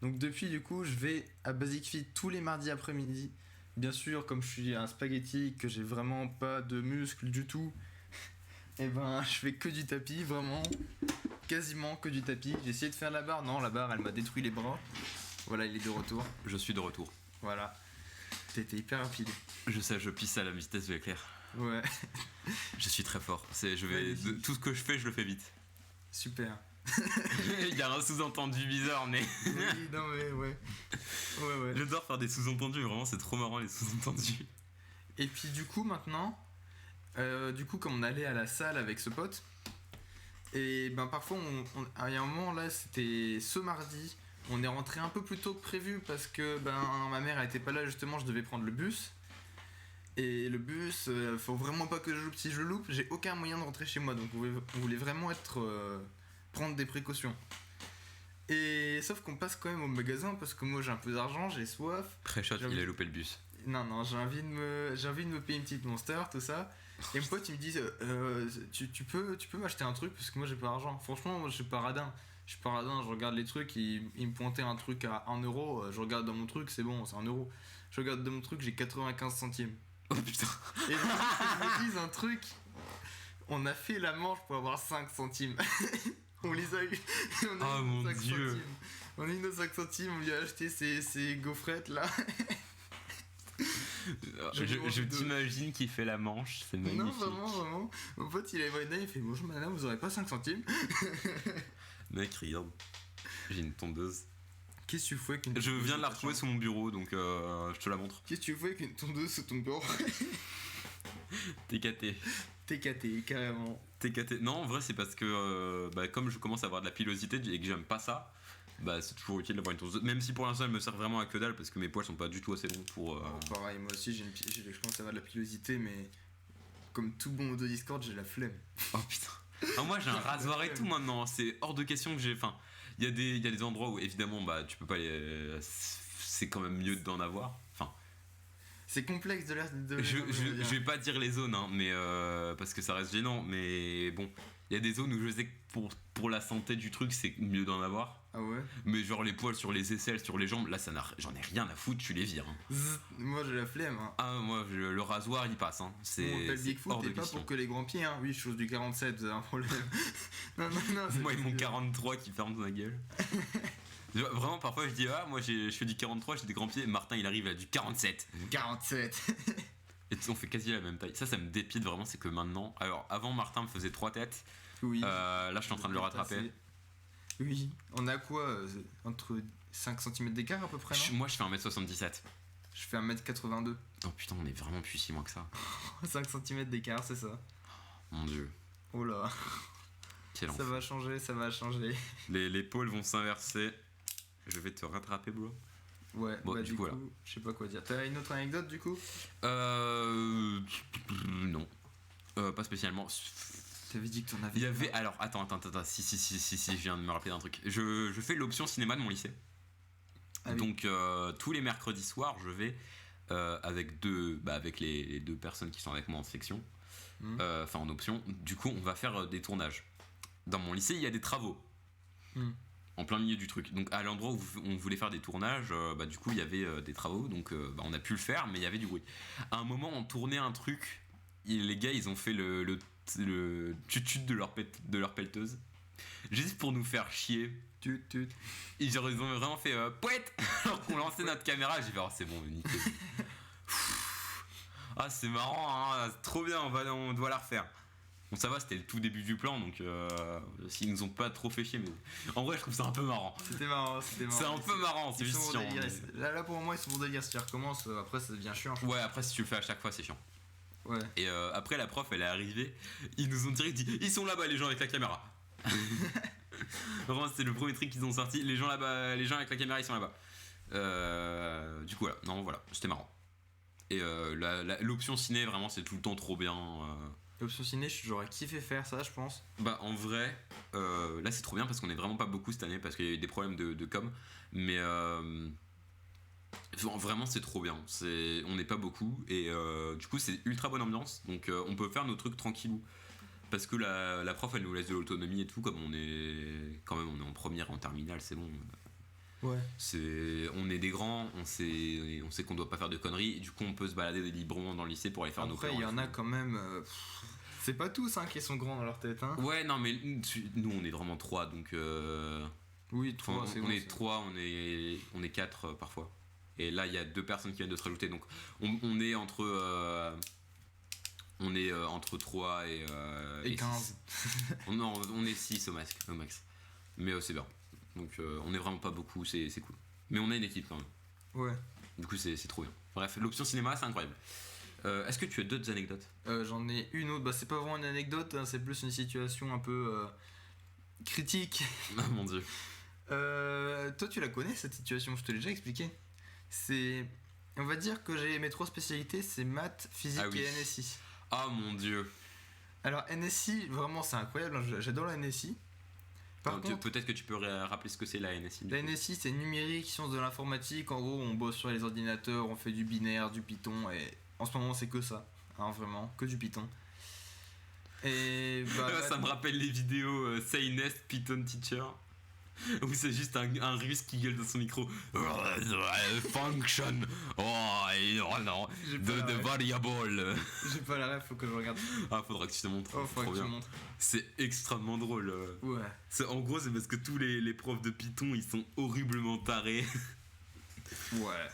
Donc depuis du coup je vais à Basic Fit tous les mardis après-midi. Bien sûr comme je suis un spaghetti que j'ai vraiment pas de muscles du tout, et ben je fais que du tapis, vraiment quasiment que du tapis. J'ai essayé de faire la barre, non la barre elle m'a détruit les bras. Voilà, il est de retour. Je suis de retour. Voilà. T'étais hyper rapide. Je sais, je pisse à la vitesse de l'éclair. Ouais. Je suis très fort. Magnifique. Tout ce que je fais, je le fais vite. Super. Il y a un sous-entendu bizarre, mais Oui, non mais ouais. Ouais. j'adore faire des sous-entendus. Vraiment, c'est trop marrant les sous-entendus. Et puis du coup maintenant, comme on allait à la salle avec ce pote, Et ben parfois, il y a un moment là, c'était ce mardi, on est rentré un peu plus tôt que prévu parce que ben ma mère elle était pas là justement, je devais prendre le bus. Et le bus, faut vraiment pas que je loupe. Si je loupe, j'ai aucun moyen de rentrer chez moi. Donc on voulait vraiment prendre des précautions. Et sauf qu'on passe quand même au magasin parce que moi j'ai un peu d'argent, j'ai soif. Pré-shot, il a loupé le bus. Non, j'ai envie de me payer une petite Monster, tout ça. Et mon pote il me dit tu peux m'acheter un truc parce que moi j'ai pas d'argent. Franchement, moi je suis pas radin. Je regarde les trucs, il me pointait un truc à 1€, je regarde dans mon truc, c'est bon, c'est 1€. Je regarde dans mon truc, j'ai 95 centimes. Oh putain. Et donc, je me dis un truc, on a fait la manche pour avoir 5 centimes. On les a eu. On a Oh eu mon 5 Dieu. centimes. On a eu nos 5 centimes, on lui a acheté ces gaufrettes là. Je t'imagine qu'il fait la manche, c'est magnifique. Non, vraiment. Mon pote il a évolué, il fait bonjour madame, vous aurez pas 5 centimes? Mec, regarde. J'ai une tondeuse. Qu'est-ce que tu fais avec une Je tondeuse viens de la sous ta retrouver chambre? sous mon bureau, donc je te la montre. Qu'est-ce que tu fais avec une tondeuse sous ton bureau? TKT. TKT, carrément. TKT. Non, en vrai, c'est parce que comme je commence à avoir de la pilosité et que j'aime pas ça, bah c'est toujours utile d'avoir une tondeuse. Même si pour l'instant elle me sert vraiment à que dalle parce que mes poils sont pas du tout assez longs pour. Pareil, moi aussi je commence à avoir de la pilosité, mais comme tout bon modo Discord, j'ai la flemme. Oh putain. Ah, moi j'ai un rasoir et tout maintenant, c'est hors de question que j'ai. Enfin, il y a des endroits où évidemment bah tu peux pas les. C'est quand même mieux d'en avoir. Enfin, C'est complexe de l'air de. je vais pas dire les zones, hein, mais parce que ça reste gênant, mais bon, il y a des zones où je sais que pour la santé du truc c'est mieux d'en avoir. Ah ouais? Mais genre les poils sur les aisselles, sur les jambes, là j'en ai rien à foutre, tu les vires. Hein. Zzz, moi j'ai la flemme. Hein. Ah moi le rasoir il passe, hein. C'est On m'appelle c'est Bigfoot hors de et pas question. pour que les grands pieds, hein. Oui, chose du 47, vous avez un problème. non. Moi ils m'ont 43 qui ferment ma gueule. Vraiment parfois je dis moi je fais du 43, j'ai des grands pieds, Martin il arrive à du 47. 47. Et on fait quasi la même taille. Ça me dépite vraiment, c'est que maintenant. Alors avant Martin me faisait 3 têtes. Oui. Là je suis en train de le rattraper. Oui. On a quoi entre 5 cm d'écart à peu près, non? Moi je fais 1m77. Je fais 1m82. Oh putain, on est vraiment plus si moins que ça. 5 cm d'écart, c'est ça. Mon dieu. Oh là. Quel Ça enfer. va changer. Les pôles vont s'inverser. Je vais te rattraper, bro. Ouais, Bon, bah du du coup, coup, voilà. je sais pas quoi dire. T'as une autre anecdote du coup? Non. Pas spécialement. T'avais dit que t'en avais. Il y avait. Alors, attends. Si, je viens de me rappeler d'un truc. Je fais l'option cinéma de mon lycée. Ah oui. Donc, tous les mercredis soirs, je vais avec les deux personnes qui sont avec moi en section. Enfin, en option. Du coup, on va faire des tournages. Dans mon lycée, il y a des travaux. En plein milieu du truc. Donc à l'endroit où on voulait faire des tournages, du coup il y avait des travaux, donc on a pu le faire, mais il y avait du bruit. À un moment on tournait un truc, les gars ils ont fait le tut de leur pelleteuse, juste pour nous faire chier. Ils ont vraiment fait poète alors qu'on lançait notre caméra. J'ai fait c'est bon, nickel. Ah c'est marrant, hein, c'est trop bien, on doit la refaire. Bon ça va, c'était le tout début du plan, donc s'ils nous ont pas trop fait chier, mais en vrai je trouve ça un peu marrant. C'était marrant. C'est un peu marrant, c'est Ils juste sont chiant. bon délire. Là pour moi ils sont bons délire, si tu recommences, après ça devient chiant. Ouais, après si tu le fais à chaque fois c'est chiant. Ouais. Et après la prof elle est arrivée, ils nous ont direct dit ils sont là-bas les gens avec la caméra. Vraiment c'était le premier truc qu'ils ont sorti, les gens là-bas, les gens avec la caméra ils sont là-bas. Du coup voilà, c'était marrant. Et l'option ciné vraiment c'est tout le temps trop bien. L'option ciné, j'aurais kiffé faire ça, je pense. Bah en vrai, là c'est trop bien parce qu'on est vraiment pas beaucoup cette année parce qu'il y a eu des problèmes de com. Mais vraiment c'est trop bien. On n'est pas beaucoup et du coup c'est ultra bonne ambiance. Donc on peut faire nos trucs tranquillou. Parce que la prof elle nous laisse de l'autonomie et tout, comme on est en première, en terminale, c'est bon. Ouais. On est des grands, on sait qu'on doit pas faire de conneries, et du coup on peut se balader librement dans le lycée pour aller faire nos Après, cours. il y en a quand même. C'est pas tous qui sont grands dans leur tête. Hein. Ouais, non, mais nous on est vraiment 3, donc. Oui, 3, on, c'est on bon, est c'est 3, on est 4 parfois. Et là il y a 2 personnes qui viennent de se rajouter, donc on est entre. On est entre 3 et 15. Non, on est 6 au max. Mais c'est bien. Donc on est vraiment pas beaucoup, c'est cool. Mais on a une équipe quand même. Ouais. Du coup c'est trop bien. Bref, l'option cinéma c'est incroyable. Est-ce que tu as d'autres anecdotes? J'en ai une autre, bah c'est pas vraiment une anecdote, hein, c'est plus une situation un peu critique. Ah mon dieu. Toi, tu la connais cette situation, je te l'ai déjà expliqué. C'est. On va dire que j'ai mes 3 spécialités, c'est maths, physique Ah oui. et NSI. Ah mon dieu. Alors, NSI, vraiment, c'est incroyable, hein, j'adore la NSI. Par Alors, contre, peut-être que tu peux rappeler ce que c'est la NSI. la NSI, c'est numérique, sciences de l'informatique. En gros, on bosse sur les ordinateurs, on fait du binaire, du Python, et en ce moment, c'est que ça. Hein, vraiment, que du Python. Et bah, Ça me rappelle les vidéos Say Nest Python Teacher. Où c'est juste un russe qui gueule dans son micro. Function. Oh non. J'ai pas la The ref. variable. J'ai pas la ref, faut que je regarde. Ah, faudra que tu te montres. Oh, faudra Trop que tu bien. me montres. C'est extrêmement drôle. Ouais. En gros, c'est parce que tous les profs de Python ils sont horriblement tarés. Ouais.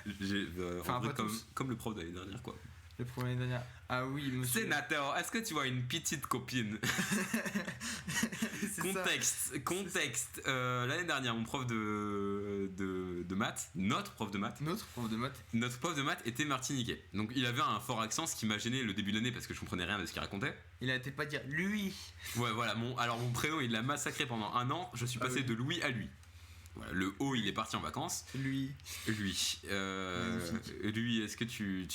Enfin, En vrai, pas tous. comme le prof de l'année dernière, quoi. Le premier dernier. Ah oui, monsieur. Sénateur, est-ce que tu vois une petite copine? C'est ça. Contexte. L'année dernière, mon prof de maths, notre prof de maths, Notre prof de maths, était martiniquais. Donc il avait un fort accent, ce qui m'a gêné le début de l'année parce que je comprenais rien de ce qu'il racontait. il a été pas dire lui. Ouais, voilà. Mon prénom, il l'a massacré pendant un an. Je suis Ah passé oui. de Louis à lui. Voilà, le O, il est parti en vacances. Lui. Lui. Magnifique. Lui, est-ce que tu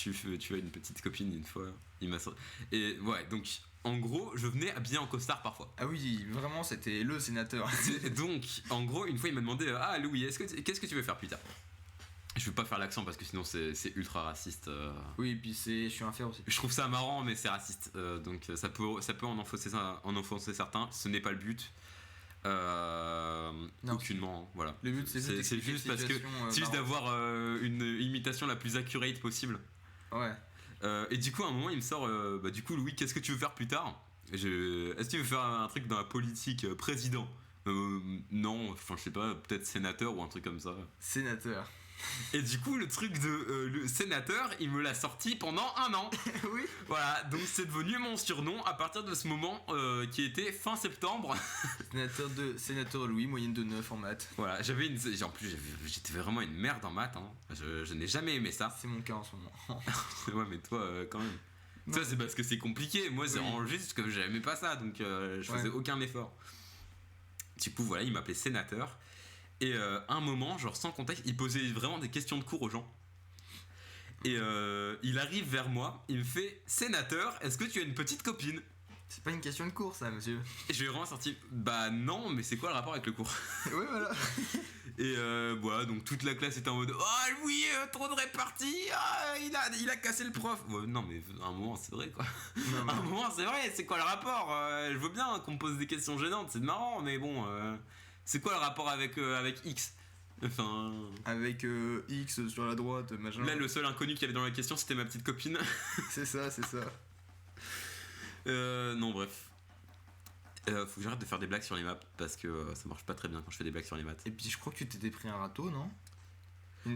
as une petite copine une fois? Il m'a sorti. Et ouais, donc en gros, je venais habillé en costard parfois. Ah oui, vraiment, c'était le sénateur. Donc, en gros, une fois, il m'a demandé ah Louis, qu'est-ce que tu veux faire plus tard? Je veux pas faire l'accent parce que sinon c'est ultra raciste. Oui, et puis je suis un fer aussi. Je trouve ça marrant, mais c'est raciste. Donc ça peut en enfoncer certains. Ce n'est pas le but. Non, Aucunement, hein, voilà. Le but, c'est C'est juste parce que c'est juste d'avoir une imitation la plus accurate possible. Ouais. Et du coup, à un moment, il me sort du coup, Louis, qu'est-ce que tu veux faire plus tard? Est-ce que tu veux faire un truc dans la politique, président? Non, enfin, je sais pas, peut-être sénateur ou un truc comme ça. Sénateur. Et du coup, le truc de le sénateur, il me l'a sorti pendant un an. Oui. Voilà, donc c'est devenu mon surnom à partir de ce moment qui était fin septembre. Sénateur Louis, moyenne de 9 en maths. Voilà, en plus, j'étais vraiment une merde en maths. Hein. Je n'ai jamais aimé ça. C'est mon cas en ce moment. Ouais, mais toi, quand même. Non. Ça, c'est parce que c'est compliqué. Moi, c'est Oui. juste que j'aimais pas ça, donc je faisais aucun effort. Du coup, voilà, il m'appelait sénateur. Et un moment, genre sans contexte, il posait vraiment des questions de cours aux gens. Et il arrive vers moi, il me fait sénateur, est-ce que tu as une petite copine? C'est pas une question de cours, ça, monsieur. Et je lui ai vraiment sorti, bah non, mais c'est quoi le rapport avec le cours? Ouais, voilà. Et voilà, donc toute la classe était en mode, oh oui, trop de répartie, il a cassé le prof. Ouais, non, mais à un moment, c'est vrai quoi. Non, À un moment, c'est vrai, c'est quoi le rapport? Je veux bien qu'on me pose des questions gênantes, c'est marrant, mais bon, c'est quoi le rapport avec X? Enfin. Avec X sur la droite, machin. Là, le seul inconnu qu'il y avait dans la question, c'était ma petite copine. C'est ça, c'est ça. Non, bref. Faut que j'arrête de faire des blagues sur les maths parce que ça marche pas très bien quand je fais des blagues sur les maths. Et puis je crois que tu t'étais pris un râteau, non?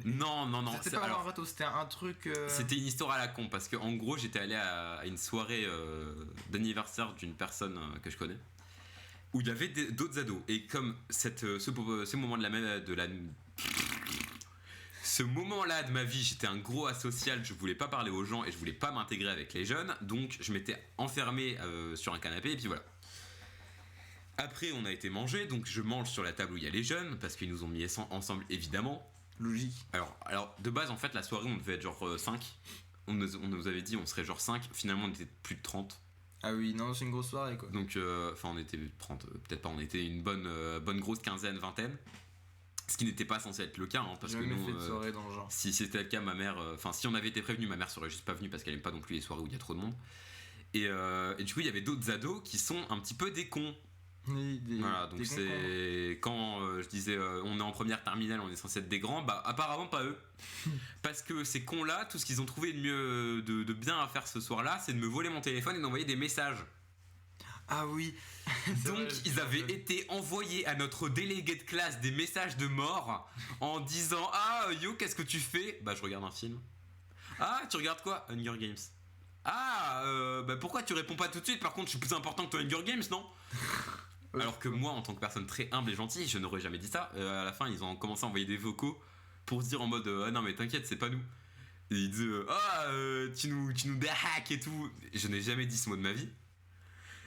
Non. C'était pas un râteau, c'était un truc. C'était une histoire à la con parce que en gros, j'étais allé à une soirée d'anniversaire d'une personne que je connais où il y avait d'autres ados. Et comme ce moment-là de ma vie, j'étais un gros asocial, je voulais pas parler aux gens et je voulais pas m'intégrer avec les jeunes, donc je m'étais enfermé sur un canapé et puis voilà. Après, on a été manger, donc je mange sur la table où il y a les jeunes parce qu'ils nous ont mis ensemble évidemment. Logique. Alors de base, en fait, la soirée, on devait être genre 5. On nous avait dit on serait genre 5. Finalement, on était plus de 30. Ah oui, non, c'est une grosse soirée quoi. Donc, enfin, on était 30, peut-être pas, on était une bonne grosse quinzaine, vingtaine. Ce qui n'était pas censé être le cas, hein, parce J'ai que jamais nous, fait de soirée dans le genre. si c'était le cas, ma mère, enfin, si on avait été prévenu, ma mère serait juste pas venue parce qu'elle aime pas non plus les soirées où il y a trop de monde. Et du coup, il y avait d'autres ados qui sont un petit peu des cons. Oui, Voilà, donc c'est quand je disais on est en première terminale, on est censé être des grands, bah apparemment pas eux. Parce que ces cons là, tout ce qu'ils ont trouvé de mieux, de bien à faire ce soir là, c'est de me voler mon téléphone et d'envoyer des messages. Ah oui. Donc vrai, ils avaient été envoyés à notre délégué de classe des messages de mort en disant ah yo qu'est-ce que tu fais? Bah je regarde un film. Ah tu regardes quoi? Hunger Games. Ah bah pourquoi tu réponds pas tout de suite? Par contre je suis plus important que toi Hunger Games non? Alors que moi, en tant que personne très humble et gentille, je n'aurais jamais dit ça. À la fin, ils ont commencé à envoyer des vocaux pour se dire en mode ah non mais t'inquiète, c'est pas nous. Et ils disent tu nous hack et tout. Je n'ai jamais dit ce mot de ma vie.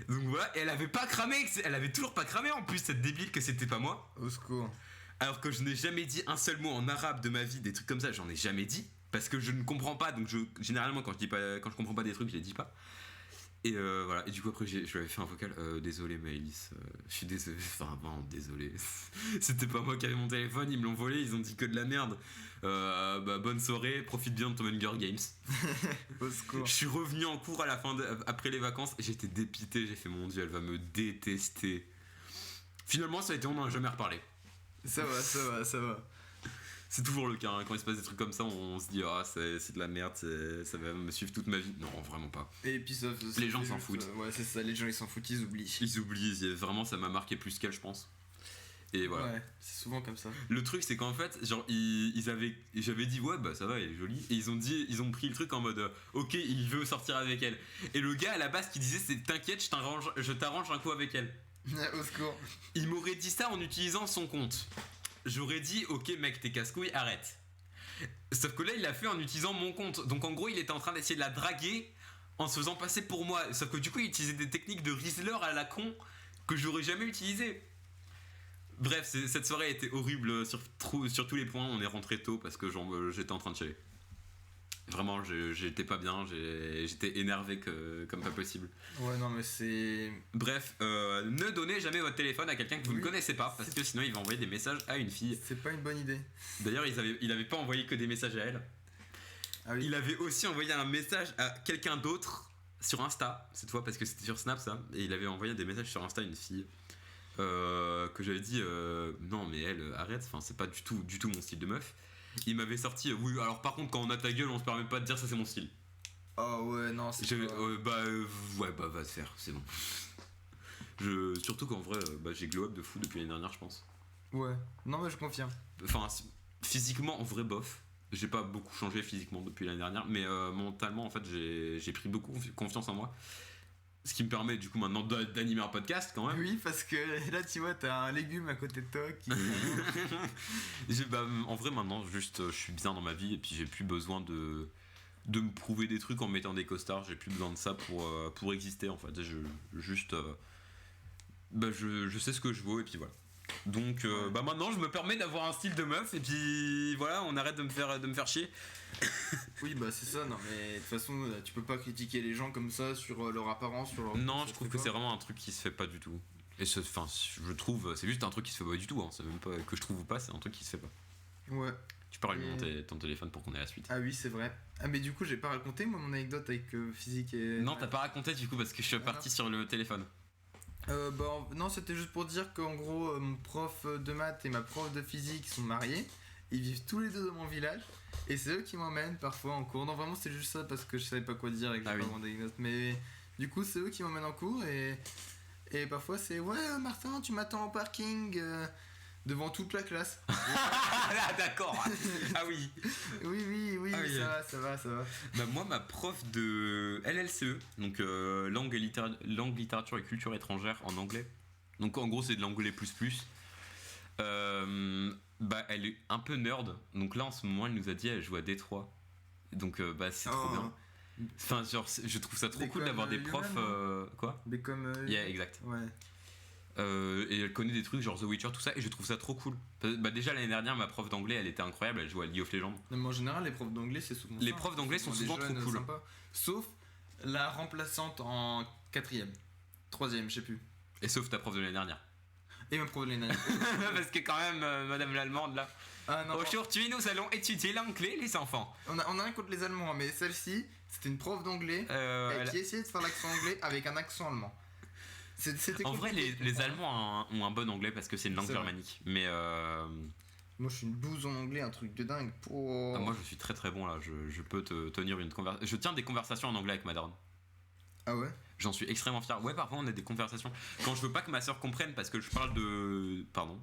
Donc voilà, et elle avait pas cramé, elle avait toujours pas cramé en plus, cette débile, que c'était pas moi. Au secours. Alors que je n'ai jamais dit un seul mot en arabe de ma vie, des trucs comme ça, j'en ai jamais dit. Parce que je ne comprends pas, donc généralement quand je comprends pas des trucs, je les dis pas. Et voilà, et du coup après je lui avais fait un vocal, désolé Maëlys, je suis désolé, enfin vraiment désolé, c'était pas moi qui avais mon téléphone, ils me l'ont volé, ils ont dit que de la merde. Bah bonne soirée, profite bien de ton Hunger Games. Au secours. Je suis revenu en cours à la fin après les vacances, j'étais dépité, j'ai fait mon dieu, elle va me détester. Finalement ça a été, on n'en a jamais reparlé. Ça va. C'est toujours le cas, hein. Quand il se passe des trucs comme ça, on se dit ah c'est de la merde, ça va me suivre toute ma vie. Non, vraiment pas. Et puis ça, Les gens s'en foutent. Ouais, c'est ça, les gens ils s'en foutent, ils oublient. Ils oublient, vraiment ça m'a marqué plus qu'elle, je pense. Et voilà. Ouais, c'est souvent comme ça. Le truc c'est qu'en fait, genre j'avais dit ouais bah ça va, elle est jolie, et ils ont pris le truc en mode ok, il veut sortir avec elle. Et le gars à la base qui disait c'est t'inquiète, je t'arrange un coup avec elle. Au secours. Il m'aurait dit ça en utilisant son compte. J'aurais dit ok mec t'es casse-couille, arrête. Sauf que là il l'a fait en utilisant mon compte. Donc en gros il était en train d'essayer de la draguer en se faisant passer pour moi. Sauf que du coup il utilisait des techniques de Rizzler à la con que j'aurais jamais utilisé. Bref, cette soirée a été horrible sur tous les points. On est rentré tôt parce que j'étais en train de chialer. Vraiment, j'étais pas bien, j'étais énervé comme pas possible. Ouais, non, mais c'est. Bref, ne donnez jamais votre téléphone à quelqu'un que vous ne connaissez pas, parce que sinon il va envoyer des messages à une fille. C'est pas une bonne idée. D'ailleurs, il avait pas envoyé que des messages à elle. Ah oui. Il avait aussi envoyé un message à quelqu'un d'autre sur Insta, cette fois parce que c'était sur Snap ça, et il avait envoyé des messages sur Insta à une fille. Que j'avais dit non mais elle arrête, enfin c'est pas du tout mon style de meuf. Il m'avait sorti oui alors par contre quand on a ta gueule on se permet pas de dire ça c'est mon style. Oh ouais non c'est pas... ouais bah va te faire, c'est bon. Surtout qu'en vrai j'ai glow up de fou depuis l'année dernière je pense. Ouais non mais je confirme. Enfin physiquement en vrai bof. J'ai pas beaucoup changé physiquement depuis l'année dernière, mais mentalement en fait j'ai pris beaucoup confiance en moi. Ce qui me permet du coup maintenant d'animer un podcast quand même. Oui parce que là tu vois t'as un légume à côté de toi qui... En vrai maintenant juste je suis bien dans ma vie et puis j'ai plus besoin de me prouver des trucs en mettant des costards. J'ai plus besoin de ça pour exister en fait. Je sais ce que je vaux et puis voilà. Donc maintenant je me permets d'avoir un style de meuf et puis voilà on arrête de me faire chier. Oui bah c'est ça, non mais de toute façon tu peux pas critiquer les gens comme ça sur leur apparence, sur leur... Non, je trouve que c'est vraiment un truc qui se fait pas du tout. Et je trouve c'est juste un truc qui se fait pas du tout, hein. C'est même pas que je trouve ou pas, c'est un truc qui se fait pas. Ouais. Tu peux rallumer ton téléphone pour qu'on ait la suite. Ah oui c'est vrai. Ah mais du coup j'ai pas raconté moi mon anecdote avec physique et... Non t'as pas raconté du coup parce que je suis parti sur le téléphone. Non c'était juste pour dire qu'en gros mon prof de maths et ma prof de physique sont mariés. Ils vivent tous les deux dans mon village et c'est eux qui m'emmènent parfois en cours. Non vraiment c'est juste ça parce que je savais pas quoi dire et que j'ai pas demandé une note. Mais du coup c'est eux qui m'emmènent en cours et parfois c'est ouais Martin tu m'attends en parking devant toute la classe. Ah d'accord. Ah oui. Oui ah, oui. Ça va. Bah moi ma prof de LLCE donc langue littérature et culture étrangère en anglais. Donc en gros c'est de l'anglais plus. Elle est un peu nerd, donc là en ce moment elle nous a dit elle joue à Détroit, donc c'est trop bien. Enfin genre je trouve ça trop cool d'avoir des profs quoi. Mais comme yeah exact. Ouais. Et elle connaît des trucs genre The Witcher tout ça et je trouve ça trop cool. Déjà l'année dernière ma prof d'anglais elle était incroyable, elle jouait à League of Legends. Non, mais en général les profs d'anglais c'est souvent les profs d'anglais sont souvent trop cool sympas. Sauf la remplaçante en 4ème 3ème je sais plus. Et sauf ta prof de l'année dernière. Et ma prof de l'année dernière. Parce que quand même madame l'allemande là. Ah, non, aujourd'hui nous allons étudier l'anglais les enfants. On a rien contre les allemands mais celle-ci c'était une prof d'anglais qui essayait de faire l'accent anglais avec un accent allemand. C'était en vrai les allemands ont un bon anglais parce que c'est une langue germanique. Mais moi je suis une bouse en anglais, un truc de dingue. Ah, moi je suis très très bon là, je peux te tenir une conversation. Je tiens des conversations en anglais avec ma daronne. Ah ouais? J'en suis extrêmement fier. Ouais parfois on a des conversations. Quand je veux pas que ma soeur comprenne parce que je parle de... Pardon.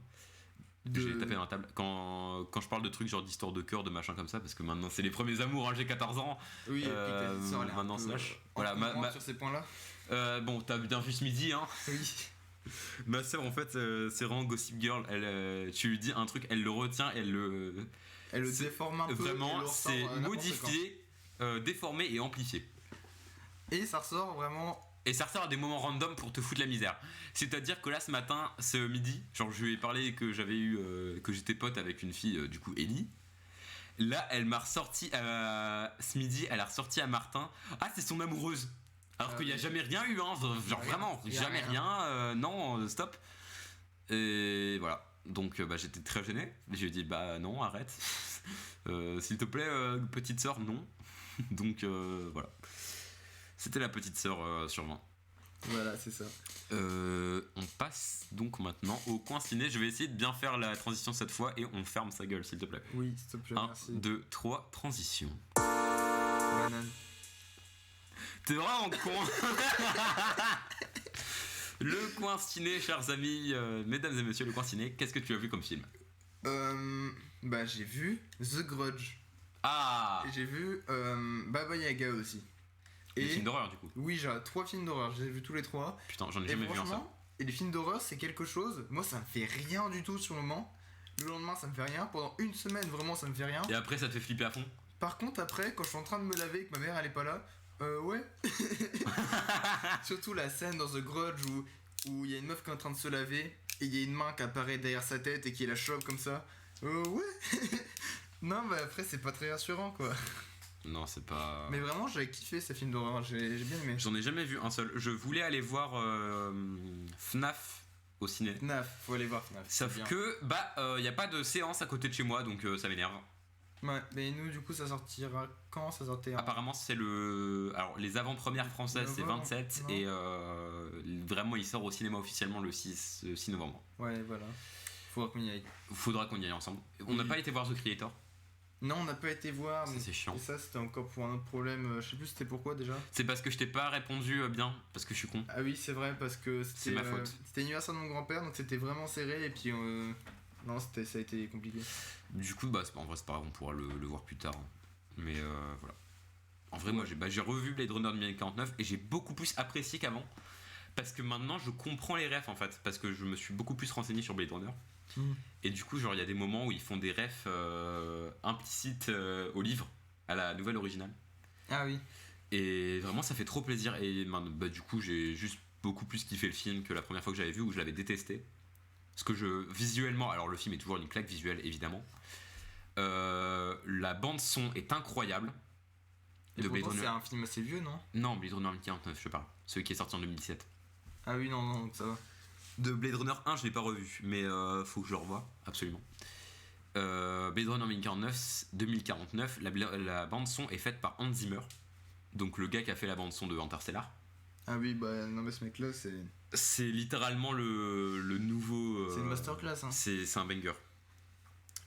J'ai tapé dans la table. Quand je parle de trucs genre d'histoire de cœur, de machin comme ça, parce que maintenant c'est les premiers amours, hein, j'ai 14 ans. Oui, maintenant slash. Voilà, sur ces points-là. Bon, t'as bien vu ce midi, hein. Oui. Ma soeur en fait, c'est vraiment Gossip Girl. Tu lui dis un truc, elle le retient, elle le déforme un peu. Vraiment, c'est modifié, déformé et amplifié. Et ça ressort vraiment et ça sert à des moments random pour te foutre la misère. C'est-à-dire que là ce matin, ce midi, genre je lui ai parlé que j'avais eu que j'étais pote avec une fille du coup Ellie. Là, elle m'a ressorti ce midi, elle a ressorti à Martin. Ah, c'est son amoureuse. Alors qu'il n'y a jamais rien eu, hein, genre vraiment, jamais rien. Non, stop. Et voilà. Donc j'étais très gêné. Je lui ai dit bah non, arrête. S'il te plaît, petite sœur, non. Donc voilà. C'était la petite sœur sur 20. Voilà, c'est ça. On passe donc maintenant au coin ciné. Je vais essayer de bien faire la transition cette fois et on ferme sa gueule s'il te plaît. Oui, s'il te plaît, 1, merci. 2, 3, transition. Banane. T'es vraiment con. Le coin ciné, chers amis, mesdames et messieurs, le coin ciné, qu'est-ce que tu as vu comme film? Bah j'ai vu The Grudge. Ah, Et j'ai vu Baba Yaga aussi. des Et films d'horreur du coup. oui, j'ai 3 films d'horreur, j'ai vu tous les 3. Putain, j'en ai Et jamais vu un seul. franchement, et les films d'horreur c'est quelque chose, moi ça me fait rien du tout sur le moment. Le lendemain ça me fait rien, pendant une semaine vraiment ça me fait rien. Et après, ça te fait flipper à fond. Par contre après, quand je suis en train de me laver et que ma mère elle est pas là, ouais. Surtout la scène dans The Grudge où il y a une meuf qui est en train de se laver et il y a une main qui apparaît derrière sa tête et qui la chope comme ça. Ouais. Non, mais après c'est pas très rassurant quoi. Non, c'est pas. Mais vraiment j'ai kiffé ces films d'horreur, j'ai bien aimé. J'en ai jamais vu un seul. Je voulais aller voir FNAF au ciné. FNAF, faut aller voir FNAF. c'est Sauf bien. que, y a pas de séance à côté de chez moi, donc ça m'énerve. Ouais, mais nous du coup ça sortira quand ça sortait Apparemment, c'est le. Alors, les avant-premières françaises, c'est Novembre, 27, non. et vraiment, il sort au cinéma officiellement le 6 novembre. Ouais, voilà. Faudra qu'on y aille. Faudra qu'on y aille ensemble. On n'a Oui. pas été voir The Creator, Non, on n'a pas été voir. ça mais- c'est chiant. Et ça c'était encore pour un autre problème. Je sais plus c'était pourquoi déjà. C'est parce que je t'ai pas répondu bien, parce que je suis con. Ah oui, c'est vrai parce que c'était C'est ma faute. C'était l'anniversaire de mon grand-père donc c'était vraiment serré et puis non, ça a été compliqué. Du coup, en vrai, c'est pas grave, on pourra le voir plus tard. Hein. Mais voilà. En vrai, moi, j'ai revu Blade Runner 2049 et j'ai beaucoup plus apprécié qu'avant. Parce que maintenant, je comprends les refs en fait. Parce que je me suis beaucoup plus renseigné sur Blade Runner. Et du coup, genre, il y a des moments où ils font des refs implicites au livre, à la nouvelle originale. Ah oui. Et vraiment, ça fait trop plaisir. Et du coup, j'ai juste beaucoup plus kiffé le film que la première fois que j'avais vu où je l'avais détesté. Parce que visuellement, alors le film est toujours une claque visuelle évidemment. La bande son est incroyable. Et De Blade pourtant, c'est Runner. un film assez vieux, non? Non, Blade Runner 49, je sais pas. Celui qui est sorti en 2017. Ah oui, non, non, ça va. De Blade Runner 1, je l'ai pas revu, mais faut que je le revoie, absolument. Blade Runner 2049, la bande son est faite par Hans Zimmer, donc le gars qui a fait la bande son de Interstellar. Ah oui, bah non, mais ce mec-là, c'est C'est littéralement le nouveau. une masterclass, hein. C'est un banger.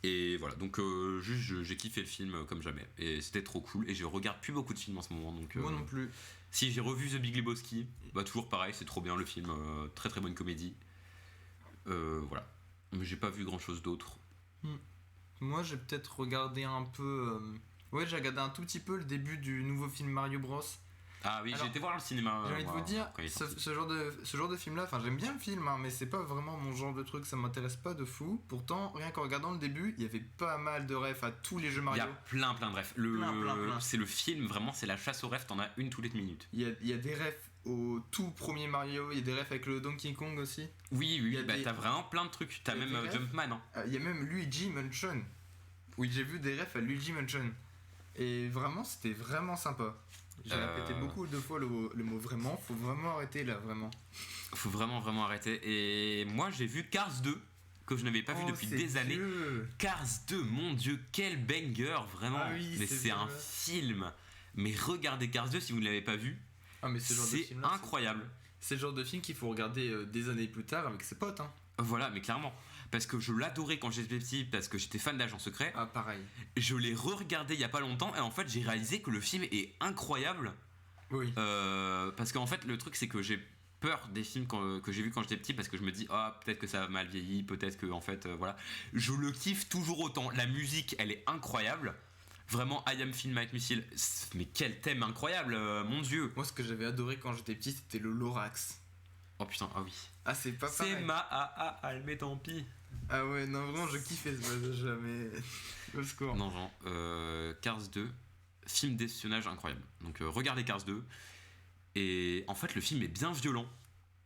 Et voilà, donc juste j'ai kiffé le film comme jamais. Et c'était trop cool. Et je regarde plus beaucoup de films en ce moment. Donc, Moi non plus. si j'ai revu The Big Lebowski, toujours pareil, c'est trop bien le film. Très très bonne comédie. Voilà. Mais j'ai pas vu grand chose d'autre. Moi, j'ai peut-être regardé un peu. Ouais, j'ai regardé un tout petit peu le début du nouveau film Mario Bros. Ah oui, Alors, j'ai été voir le cinéma. J'ai envie de moi, vous dire, quand il est sorti. ce genre de film là, enfin j'aime bien le film, hein, mais c'est pas vraiment mon genre de truc, ça m'intéresse pas de fou. Pourtant, rien qu'en regardant le début, il y avait pas mal de refs à tous les jeux Il y Mario. a plein de refs. Plein. C'est le film, vraiment, c'est la chasse aux refs, t'en as une toutes les minutes. Il y a des refs au tout premier Mario, il y a des refs avec le Donkey Kong aussi. Oui, Il y a des- t'as vraiment plein de trucs. T'as il y a même des refs. Jumpman. Hein. Il y a même Luigi Mansion. Oui, j'ai vu des refs à Luigi Mansion. Et vraiment, c'était vraiment sympa. J'ai répété beaucoup de fois le mot vraiment, faut vraiment arrêter là, vraiment. Faut vraiment arrêter. Et moi, j'ai vu Cars 2, que je n'avais pas vu depuis c'est des années. vieux. Cars 2, mon dieu, quel banger, vraiment. Ah oui, mais c'est c'est un vrai. film. Mais regardez Cars 2 si vous ne l'avez pas vu. Ah, mais ce genre de C'est film-là, incroyable. c'est le genre de film qu'il faut regarder des années plus tard avec ses potes, hein. Voilà, mais clairement. Parce que je l'adorais quand j'étais petit, parce que j'étais fan d'Agent Secret. Ah, pareil. Je l'ai re-regardé il y a pas longtemps, et en fait, j'ai réalisé que le film est incroyable. Oui. Parce qu'en fait, le truc, c'est que j'ai peur des films que j'ai vus quand j'étais petit, parce que je me dis, ah, peut-être que ça a mal vieilli, peut-être que, en fait, voilà. Je le kiffe toujours autant. La musique, elle est incroyable. Vraiment, I Am Film Mike Missile. Mais quel thème incroyable, mon dieu. Moi, ce que j'avais adoré quand j'étais petit, c'était le Lorax. Oh putain, ah oui. Ah, c'est pas C'est pareil. ma AA, mais tant pis. Ah ouais, non, vraiment, je kiffais ce passage jamais. Au secours. Non, genre, Cars 2, film d'espionnage incroyable. Donc, regardez Cars 2. Et en fait, le film est bien violent.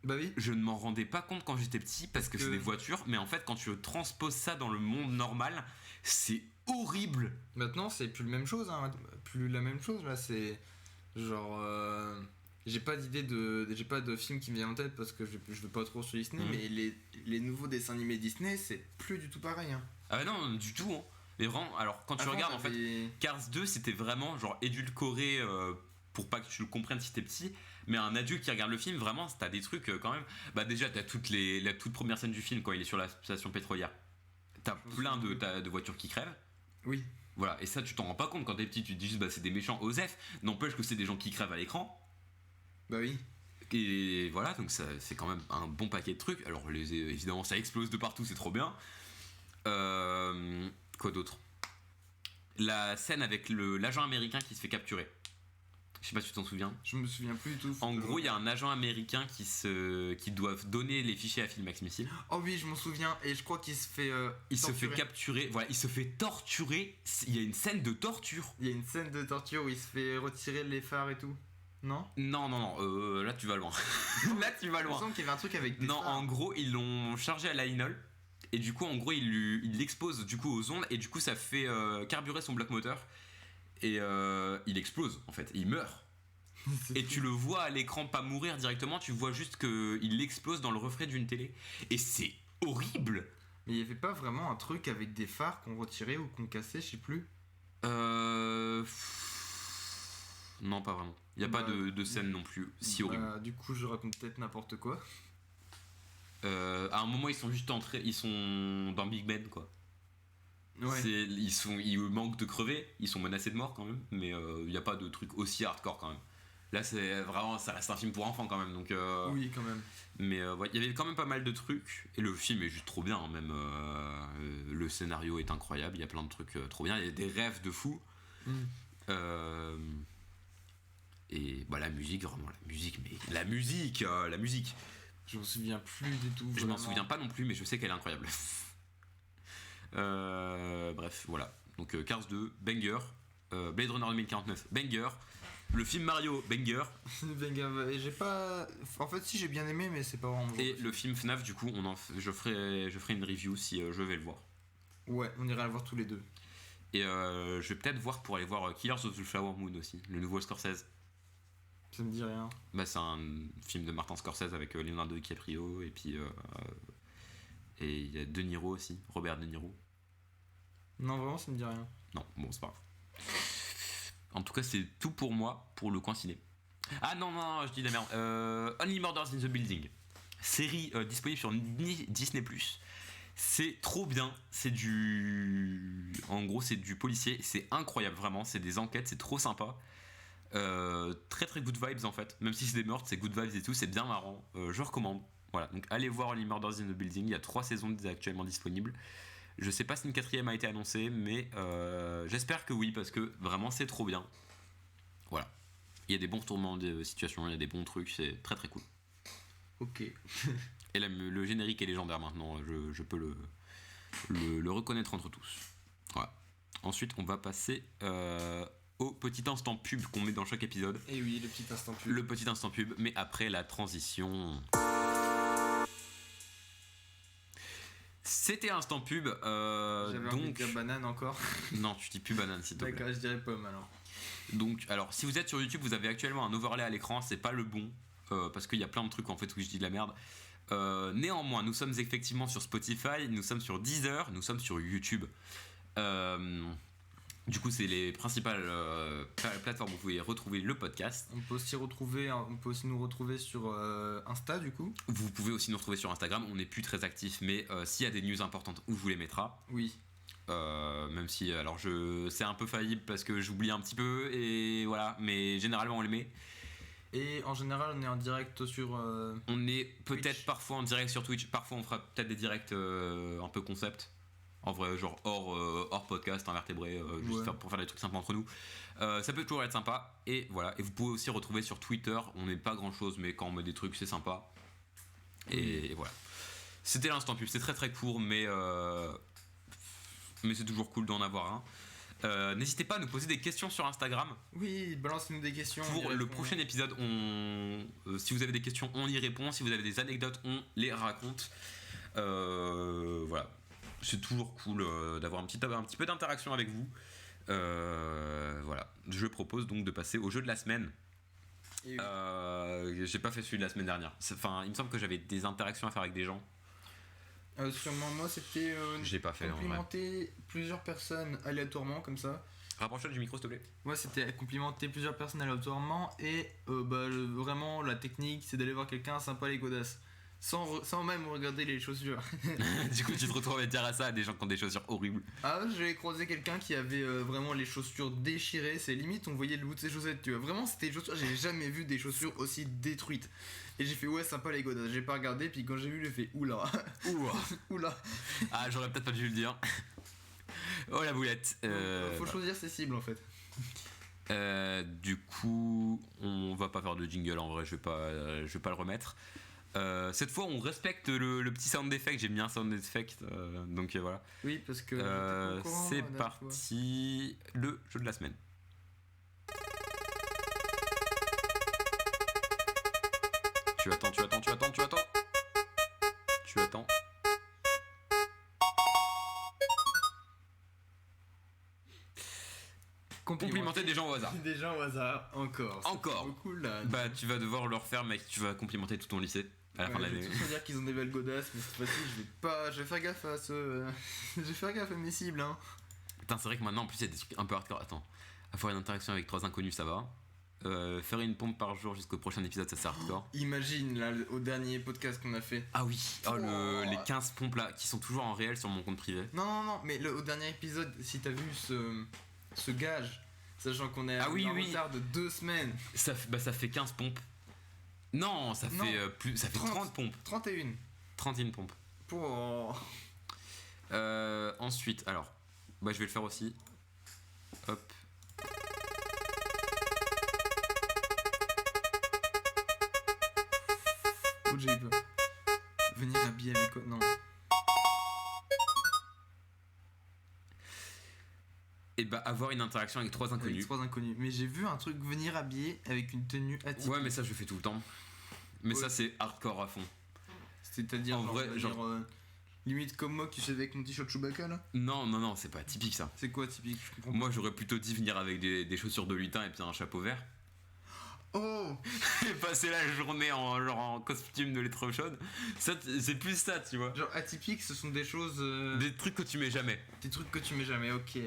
Bah oui. Je ne m'en rendais pas compte quand j'étais petit parce que c'est des voitures, mais en fait, quand tu transposes ça dans le monde normal, c'est horrible. Maintenant, c'est plus la même chose, hein. Plus la même chose là. C'est genre. J'ai pas de film qui me vient en tête parce que je veux pas trop sur Disney, mais les nouveaux dessins animés Disney, c'est plus du tout pareil. Hein. Ah non, du tout. Hein. Mais vraiment, alors quand tu regardes, en fait, Cars 2, c'était vraiment genre édulcoré pour pas que tu le comprennes si t'es petit. Mais un adulte qui regarde le film, vraiment, t'as des trucs quand même. Bah, déjà, t'as la toute première scène du film quand il est sur la station pétrolière. T'as plein de voitures qui crèvent. Oui. Voilà, et ça, tu t'en rends pas compte quand t'es petit. Tu te dis juste, bah, c'est des méchants Osef. N'empêche que c'est des gens qui crèvent à l'écran. Bah oui. Et voilà, donc ça, c'est quand même un bon paquet de trucs. Alors, évidemment, ça explose de partout, c'est trop bien. Quoi d'autre? La scène avec l'agent américain qui se fait capturer. Je sais pas si tu t'en souviens. Je me souviens plus du tout. En gros, il y a un agent américain qui doit donner les fichiers à Philmax Missile. Oh oui, je m'en souviens. Et je crois qu'il se fait. Il se fait capturer. Voilà, il se fait torturer. Il y a une scène de torture. Il y a une scène de torture où il se fait retirer les phares et tout. Non. Là tu vas loin. Là tu vas loin. Il me semble qu'il y avait un truc avec des Non, phares. en gros, ils l'ont chargé à l'Ainol. Et du coup, en gros, il l'expose du coup aux ondes. Et du coup, ça fait carburer son bloc moteur. Et il explose en fait. Il meurt. Et tu le vois à l'écran pas mourir directement. Tu vois juste qu'il explose dans le reflet d'une télé. Et c'est horrible. Mais il n'y avait pas vraiment un truc avec des phares qu'on retirait ou qu'on cassait, je sais plus. Non, pas vraiment. Il n'y a pas de scène non plus si horrible. Du coup, je raconte peut-être n'importe quoi. À un moment, ils sont juste entrés. Ils sont dans Big Ben, quoi. Ouais. Ils manquent de crever. Ils sont menacés de mort quand même. Mais il n'y a pas de truc aussi hardcore quand même. Là, c'est vraiment, ça reste un film pour enfants quand même. Donc, oui, quand même. Mais ouais, il y avait quand même pas mal de trucs. Et le film est juste trop bien. Hein, même le scénario est incroyable. Il y a plein de trucs trop bien. Il y a des rêves de fou. Et bah, la musique, vraiment, la musique. Je m'en souviens plus du tout. Je m'en souviens pas non plus, mais je sais qu'elle est incroyable. Bref, voilà. Donc Cars 2, banger. Blade Runner 2049, banger. Le film Mario, banger. Banger. J'ai pas. En fait, si, j'ai bien aimé, mais c'est pas vraiment. Et le film FNAF, du coup, je ferai une review si je vais le voir. Ouais, on ira le voir tous les deux. Et je vais peut-être voir pour aller voir Killers of the Flower Moon aussi, le nouveau Scorsese. Ça me dit rien. Bah, c'est un film de Martin Scorsese avec Leonardo DiCaprio et puis et il y a De Niro aussi, Robert De Niro. Non, vraiment, ça me dit rien. Non, bon, c'est pas grave. En tout cas, c'est tout pour moi pour le coin ciné. Ah non, je dis de la merde. Only Murders in the Building, série disponible sur Disney+. C'est trop bien. En gros, c'est du policier. C'est incroyable, vraiment. C'est des enquêtes, c'est trop sympa. Très très good vibes en fait. Même si c'est des meurtres, c'est good vibes et tout. C'est bien marrant. Je recommande. Voilà. Donc allez voir Only Murders in the Building. Il y a 3 saisons actuellement disponibles. Je sais pas si une 4ème a été annoncée, mais j'espère que oui, parce que vraiment c'est trop bien. Voilà. Il y a des bons retournements de situation, il y a des bons trucs, c'est très très cool. Ok. Et le générique est légendaire maintenant, je peux le reconnaître entre tous. Voilà. Ensuite, on va passer au petit instant pub qu'on met dans chaque épisode. Et oui, le petit instant pub. Le petit instant pub, mais après la transition. C'était instant pub. J'avais envie de dire banane encore. Non, tu dis plus banane s'il te plaît. D'accord, je dirais pomme alors. Donc, alors, si vous êtes sur YouTube, vous avez actuellement un overlay à l'écran, c'est pas le bon, parce qu'il y a plein de trucs en fait où je dis de la merde. Néanmoins, nous sommes effectivement sur Spotify, nous sommes sur Deezer, nous sommes sur YouTube. Du coup, c'est les principales plateformes où vous pouvez retrouver le podcast. On peut aussi nous retrouver sur Insta du coup. Vous pouvez aussi nous retrouver sur Instagram. On n'est plus très actifs, mais s'il y a des news importantes, on vous les mettra. Oui. Même si, alors c'est un peu faillible parce que j'oublie un petit peu et voilà, mais généralement on les met. Et en général, on est en direct sur. On est peut-être Twitch. Parfois en direct sur Twitch. Parfois on fera peut-être des directs un peu concept. En vrai, genre hors podcast, invertébré, juste pour faire des trucs sympas entre nous. Ça peut toujours être sympa. Et voilà. Et vous pouvez aussi retrouver sur Twitter. On n'est pas grand chose, mais quand on met des trucs, c'est sympa. Et voilà. C'était l'instant pub. C'est très très court, mais c'est toujours cool d'en avoir un. N'hésitez pas à nous poser des questions sur Instagram. Oui, balancez-nous des questions. Pour le prochain épisode, si vous avez des questions, on y répond. Si vous avez des anecdotes, on les raconte. Voilà. C'est toujours cool d'avoir un petit peu d'interaction avec vous. Voilà. Je propose donc de passer au jeu de la semaine. Et J'ai pas fait celui de la semaine dernière. Enfin, il me semble que j'avais des interactions à faire avec des gens. Sûrement, moi, c'était J'ai pas fait en vrai. complimenter plusieurs personnes aléatoirement, comme ça. Rapproche-toi du micro, s'il te plaît. Moi, c'était complimenter plusieurs personnes aléatoirement. Et vraiment, la technique, c'est d'aller voir quelqu'un sympa les godasses. Sans même regarder les chaussures. Du coup, tu te retrouves à dire à ça à des gens qui ont des chaussures horribles. Ah, j'ai croisé quelqu'un qui avait vraiment les chaussures déchirées. C'est limite, on voyait le bout de ses chaussettes. Tu vois, vraiment, c'était des chaussures. J'ai jamais vu des chaussures aussi détruites. Et j'ai fait, ouais, sympa les godasses. J'ai pas regardé. Puis quand j'ai vu, j'ai fait, oula. Oula. Ah, j'aurais peut-être pas dû le dire. Oh la boulette. Faut choisir ses cibles en fait. Du coup, on va pas faire de jingle en vrai. Je vais pas le remettre. Cette fois, on respecte le petit sound effect. J'ai mis un sound effect, donc voilà. Oui, parce que c'est parti, le jeu de la semaine. Tu attends. Complimenter des gens au hasard. Des gens au hasard, encore. Beaucoup, là. Bah, tu vas devoir le refaire, mec. Tu vas complimenter tout ton lycée à la fin de l'année. Je vais tous dire qu'ils ont des belles godasses, mais cette fois-ci, je vais faire gaffe à je vais faire gaffe à mes cibles, hein. Putain, c'est vrai que maintenant, en plus, il y a des trucs un peu hardcore. Attends, avoir une interaction avec 3 inconnus, ça va. Faire une pompe par jour jusqu'au prochain épisode, ça c'est hardcore. Imagine, là, au dernier podcast qu'on a fait. Ah oui, les 15 pompes là, qui sont toujours en réel sur mon compte privé. Non, mais au dernier épisode, si t'as vu ce gage, sachant qu'on est en retard de 2 semaines. Ça fait 15 pompes. Non, ça fait 30 pompes. 31. 31 pompes. Pour... Ensuite, alors, je vais le faire aussi. Hop. Oh, j'ai eu peur. Venir habiller avec... Non. Et avoir une interaction avec 3 inconnus. Mais j'ai vu un truc venir habillé avec une tenue atypique. Ouais, mais ça je le fais tout le temps. Mais ça c'est hardcore à fond. C'est-à-dire, limite comme moi qui suis avec mon t-shirt Chewbacca là. Non, c'est pas typique ça. C'est quoi typique? Je comprends pas. Moi j'aurais plutôt dit venir avec des chaussures de lutin et puis un chapeau vert. Oh. Et passer la journée en costume de l'électrochaude. Ça c'est plus ça, tu vois. Genre atypique, ce sont des choses... Des trucs que tu mets jamais. Ok.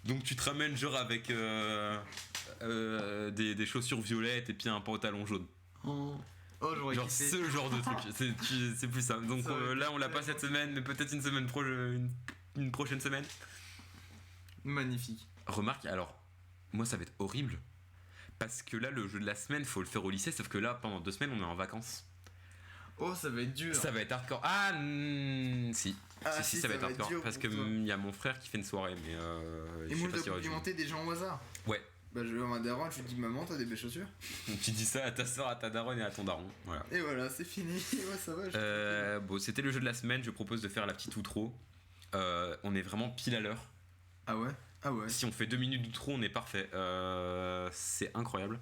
Donc tu te ramènes genre avec des chaussures violettes et puis un pantalon jaune. Oh, j'aurais genre kiffé. Ce genre de truc, c'est plus ça. Donc là on l'a pas cette semaine, mais peut-être une prochaine semaine. Magnifique. Remarque, alors, moi ça va être horrible. Parce que là le jeu de la semaine, faut le faire au lycée, sauf que là pendant 2 semaines on est en vacances. Oh, ça va être dur. Ça va être hardcore. Si, ça va être hardcore. Parce que il y a mon frère qui fait une soirée, mais et moi je dois complimenter des gens au hasard. Ouais. Je vais voir ma daronne, je lui dis maman, t'as des belles chaussures. Donc tu dis ça à ta soeur, à ta daronne et à ton daron. Voilà. Et voilà, c'est fini. Ouais, ça va. C'était le jeu de la semaine. Je propose de faire la petite outro. On est vraiment pile à l'heure. Ah ouais. Si on fait 2 minutes d'outro, on est parfait. C'est incroyable.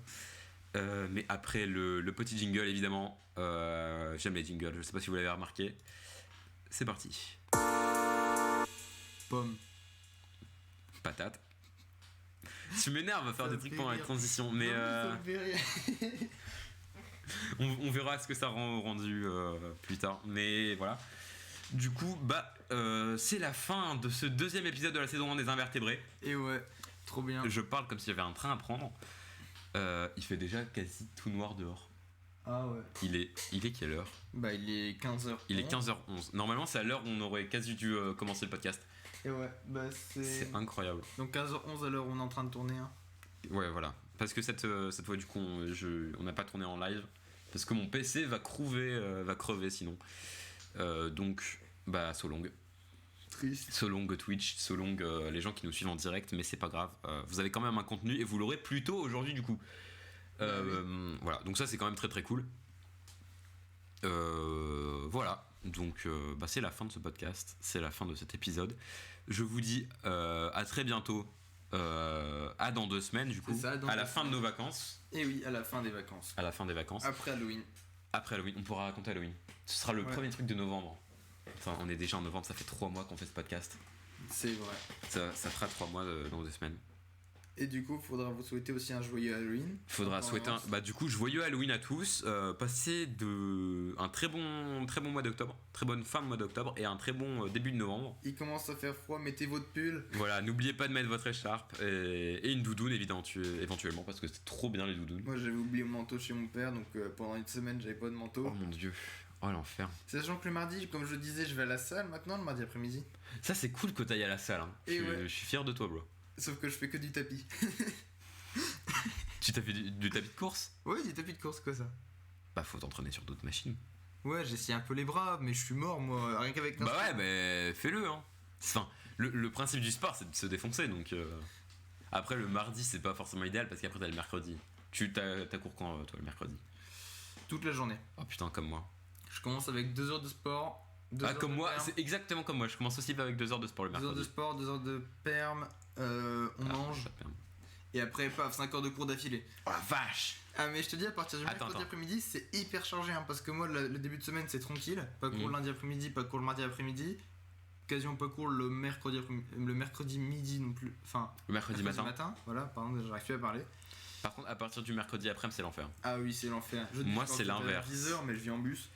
Mais après le petit jingle, évidemment. J'aime les jingles. Je sais pas si vous l'avez remarqué. C'est parti. Pomme. Patate. Tu m'énerves à faire des trucs pendant la transition, mais on verra ce que ça rend rendu plus tard. Mais voilà. Du coup, c'est la fin de ce 2e épisode de la saison 1 des Invertébrés. Et ouais, trop bien. Je parle comme si j'avais un train à prendre. Il fait déjà quasi tout noir dehors. Ah ouais. Il est quelle heure? Il est 15h. Il est 15h11. Normalement, c'est à l'heure où on aurait quasi dû commencer le podcast. Et ouais, c'est incroyable. Donc 15h11 à l'heure où on est en train de tourner. Hein. Ouais, voilà. Parce que cette fois, du coup, on n'a pas tourné en live. Parce que mon PC va crever sinon. Donc, so long. Triste. So long Twitch, so long les gens qui nous suivent en direct, mais c'est pas grave. Vous avez quand même un contenu et vous l'aurez plus tôt aujourd'hui, du coup. Oui. Voilà, donc ça c'est quand même très très cool. Voilà, donc c'est la fin de ce podcast, c'est la fin de cet épisode. Je vous dis à très bientôt à dans 2 semaines du coup, C'est ça, dans à la 2 fin de semaines. nos vacances. Et oui, à la fin des vacances. À la fin des vacances. Après Halloween. Après Halloween, on pourra raconter Halloween. Ce sera le Ouais. premier truc de novembre. Enfin, on est déjà en novembre, ça fait 3 mois qu'on fait ce podcast. C'est vrai. Ça fera 3 mois dans 2 semaines. Et du coup, faudra vous souhaiter aussi un joyeux Halloween. Faudra En souhaiter avance. Bah du coup, joyeux Halloween à tous. Passez un très bon mois d'octobre, très bonne fin de mois d'octobre et un très bon début de novembre. Il commence à faire froid, mettez votre pull. Voilà, n'oubliez pas de mettre votre écharpe et une doudoune éventuellement parce que c'est trop bien les doudounes. Moi, j'avais oublié mon manteau chez mon père, donc pendant une semaine, j'avais pas de manteau. Oh mon dieu, oh l'enfer. Sachant que le mardi, comme je le disais, je vais à la salle maintenant, le mardi après-midi. Ça c'est cool que t'ailles à la salle. Hein. Et ouais. Je suis fier de toi, bro. Sauf que je fais que du tapis. Tu t'as fait du tapis de course? Ouais, du tapis de course, quoi ça. Bah faut t'entraîner sur d'autres machines. Ouais, j'ai essayé un peu les bras, mais je suis mort, moi, rien qu'avec Bah ouais, mais fais-le. Hein. Enfin, le principe du sport c'est de se défoncer donc. Après le mardi c'est pas forcément idéal parce qu'après t'as le mercredi. T'as cours quand toi le mercredi? toute la journée. Oh putain, comme moi. Je commence avec 2 heures de sport. 2 Ah, heures comme de moi, perm, c'est exactement comme moi. Je commence aussi avec 2 heures de sport le 2 heures de mercredi. sport, 2 heures de perm, on Ah, mange, ça te permet. et après, paf, 5 heures de cours d'affilée. Oh la vache! Ah, mais je te dis, à partir du Attends, mercredi attends. après-midi, c'est hyper chargé, hein, parce que moi, le début de semaine, c'est tranquille. Pas cours Mhm. le lundi après-midi, pas cours le mardi après-midi. Quasiment pas cours le mercredi midi non plus. Enfin, Le mercredi matin. Voilà, pardon, j'arrive plus à parler. Par contre, à partir du mercredi après, c'est l'enfer. Ah oui, c'est l'enfer. Moi, c'est l'inverse. 10 heures, mais je vis en bus.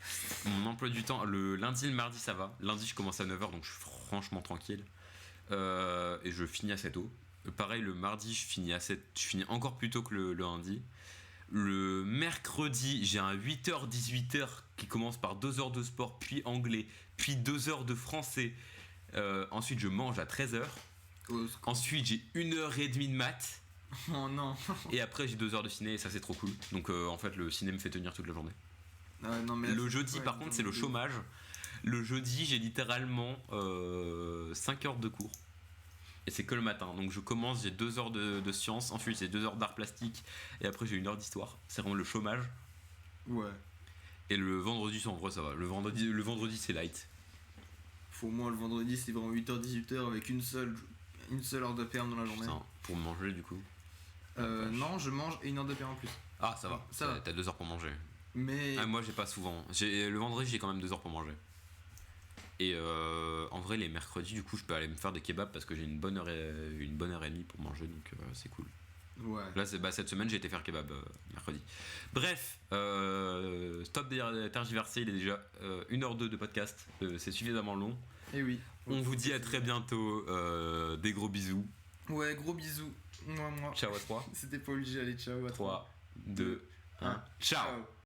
Mon emploi du temps, le lundi, le mardi, ça va. Lundi, je commence à 9h, donc je suis franchement tranquille. Et je finis assez tôt. Pareil, le mardi, je finis encore plus tôt que le lundi. Le mercredi, j'ai un 8h, 18h qui commence par 2 heures de sport, puis anglais, puis 2 heures de français. Ensuite, je mange à 13h. Oh, Ensuite, j'ai 1h30 de maths. oh non. Et après, j'ai 2 heures de ciné, et ça, c'est trop cool. Donc, en fait, le ciné me fait tenir toute la journée. Non, mais là, Le c'est- jeudi, ouais, par contre, c'est le chômage. Le jeudi, j'ai littéralement 5 heures de cours. Et c'est que le matin. Donc je commence, j'ai 2 heures de sciences, ensuite j'ai 2 heures d'art plastique, et après j'ai 1 heure d'histoire. C'est vraiment le chômage. Ouais. Et le vendredi, en vrai, ça va. Le vendredi c'est light. Faut au moins le vendredi, c'est vraiment 8h, 18h avec une seule heure de perm dans la journée. Putain, pour manger, du coup. Non, je mange et 1 heure de perm en plus. Ah, ça va. Ça va. T'as 2 heures pour manger. Mais. Ah, moi, j'ai pas souvent. Le vendredi, j'ai quand même 2 heures pour manger. Et en vrai, les mercredis, du coup, je peux aller me faire des kebabs parce que j'ai une bonne heure et demie pour manger, donc c'est cool. Ouais. Là, cette semaine, j'ai été faire kebab mercredi. Bref, stop de tergiverser, il est déjà 1h02 de podcast, c'est suffisamment long. Et oui. On vous dit à très bientôt, des gros bisous. Ouais, gros bisous. Moi. Ciao à 3, C'était pas obligé, allez, ciao à 3, 2, 1, ciao.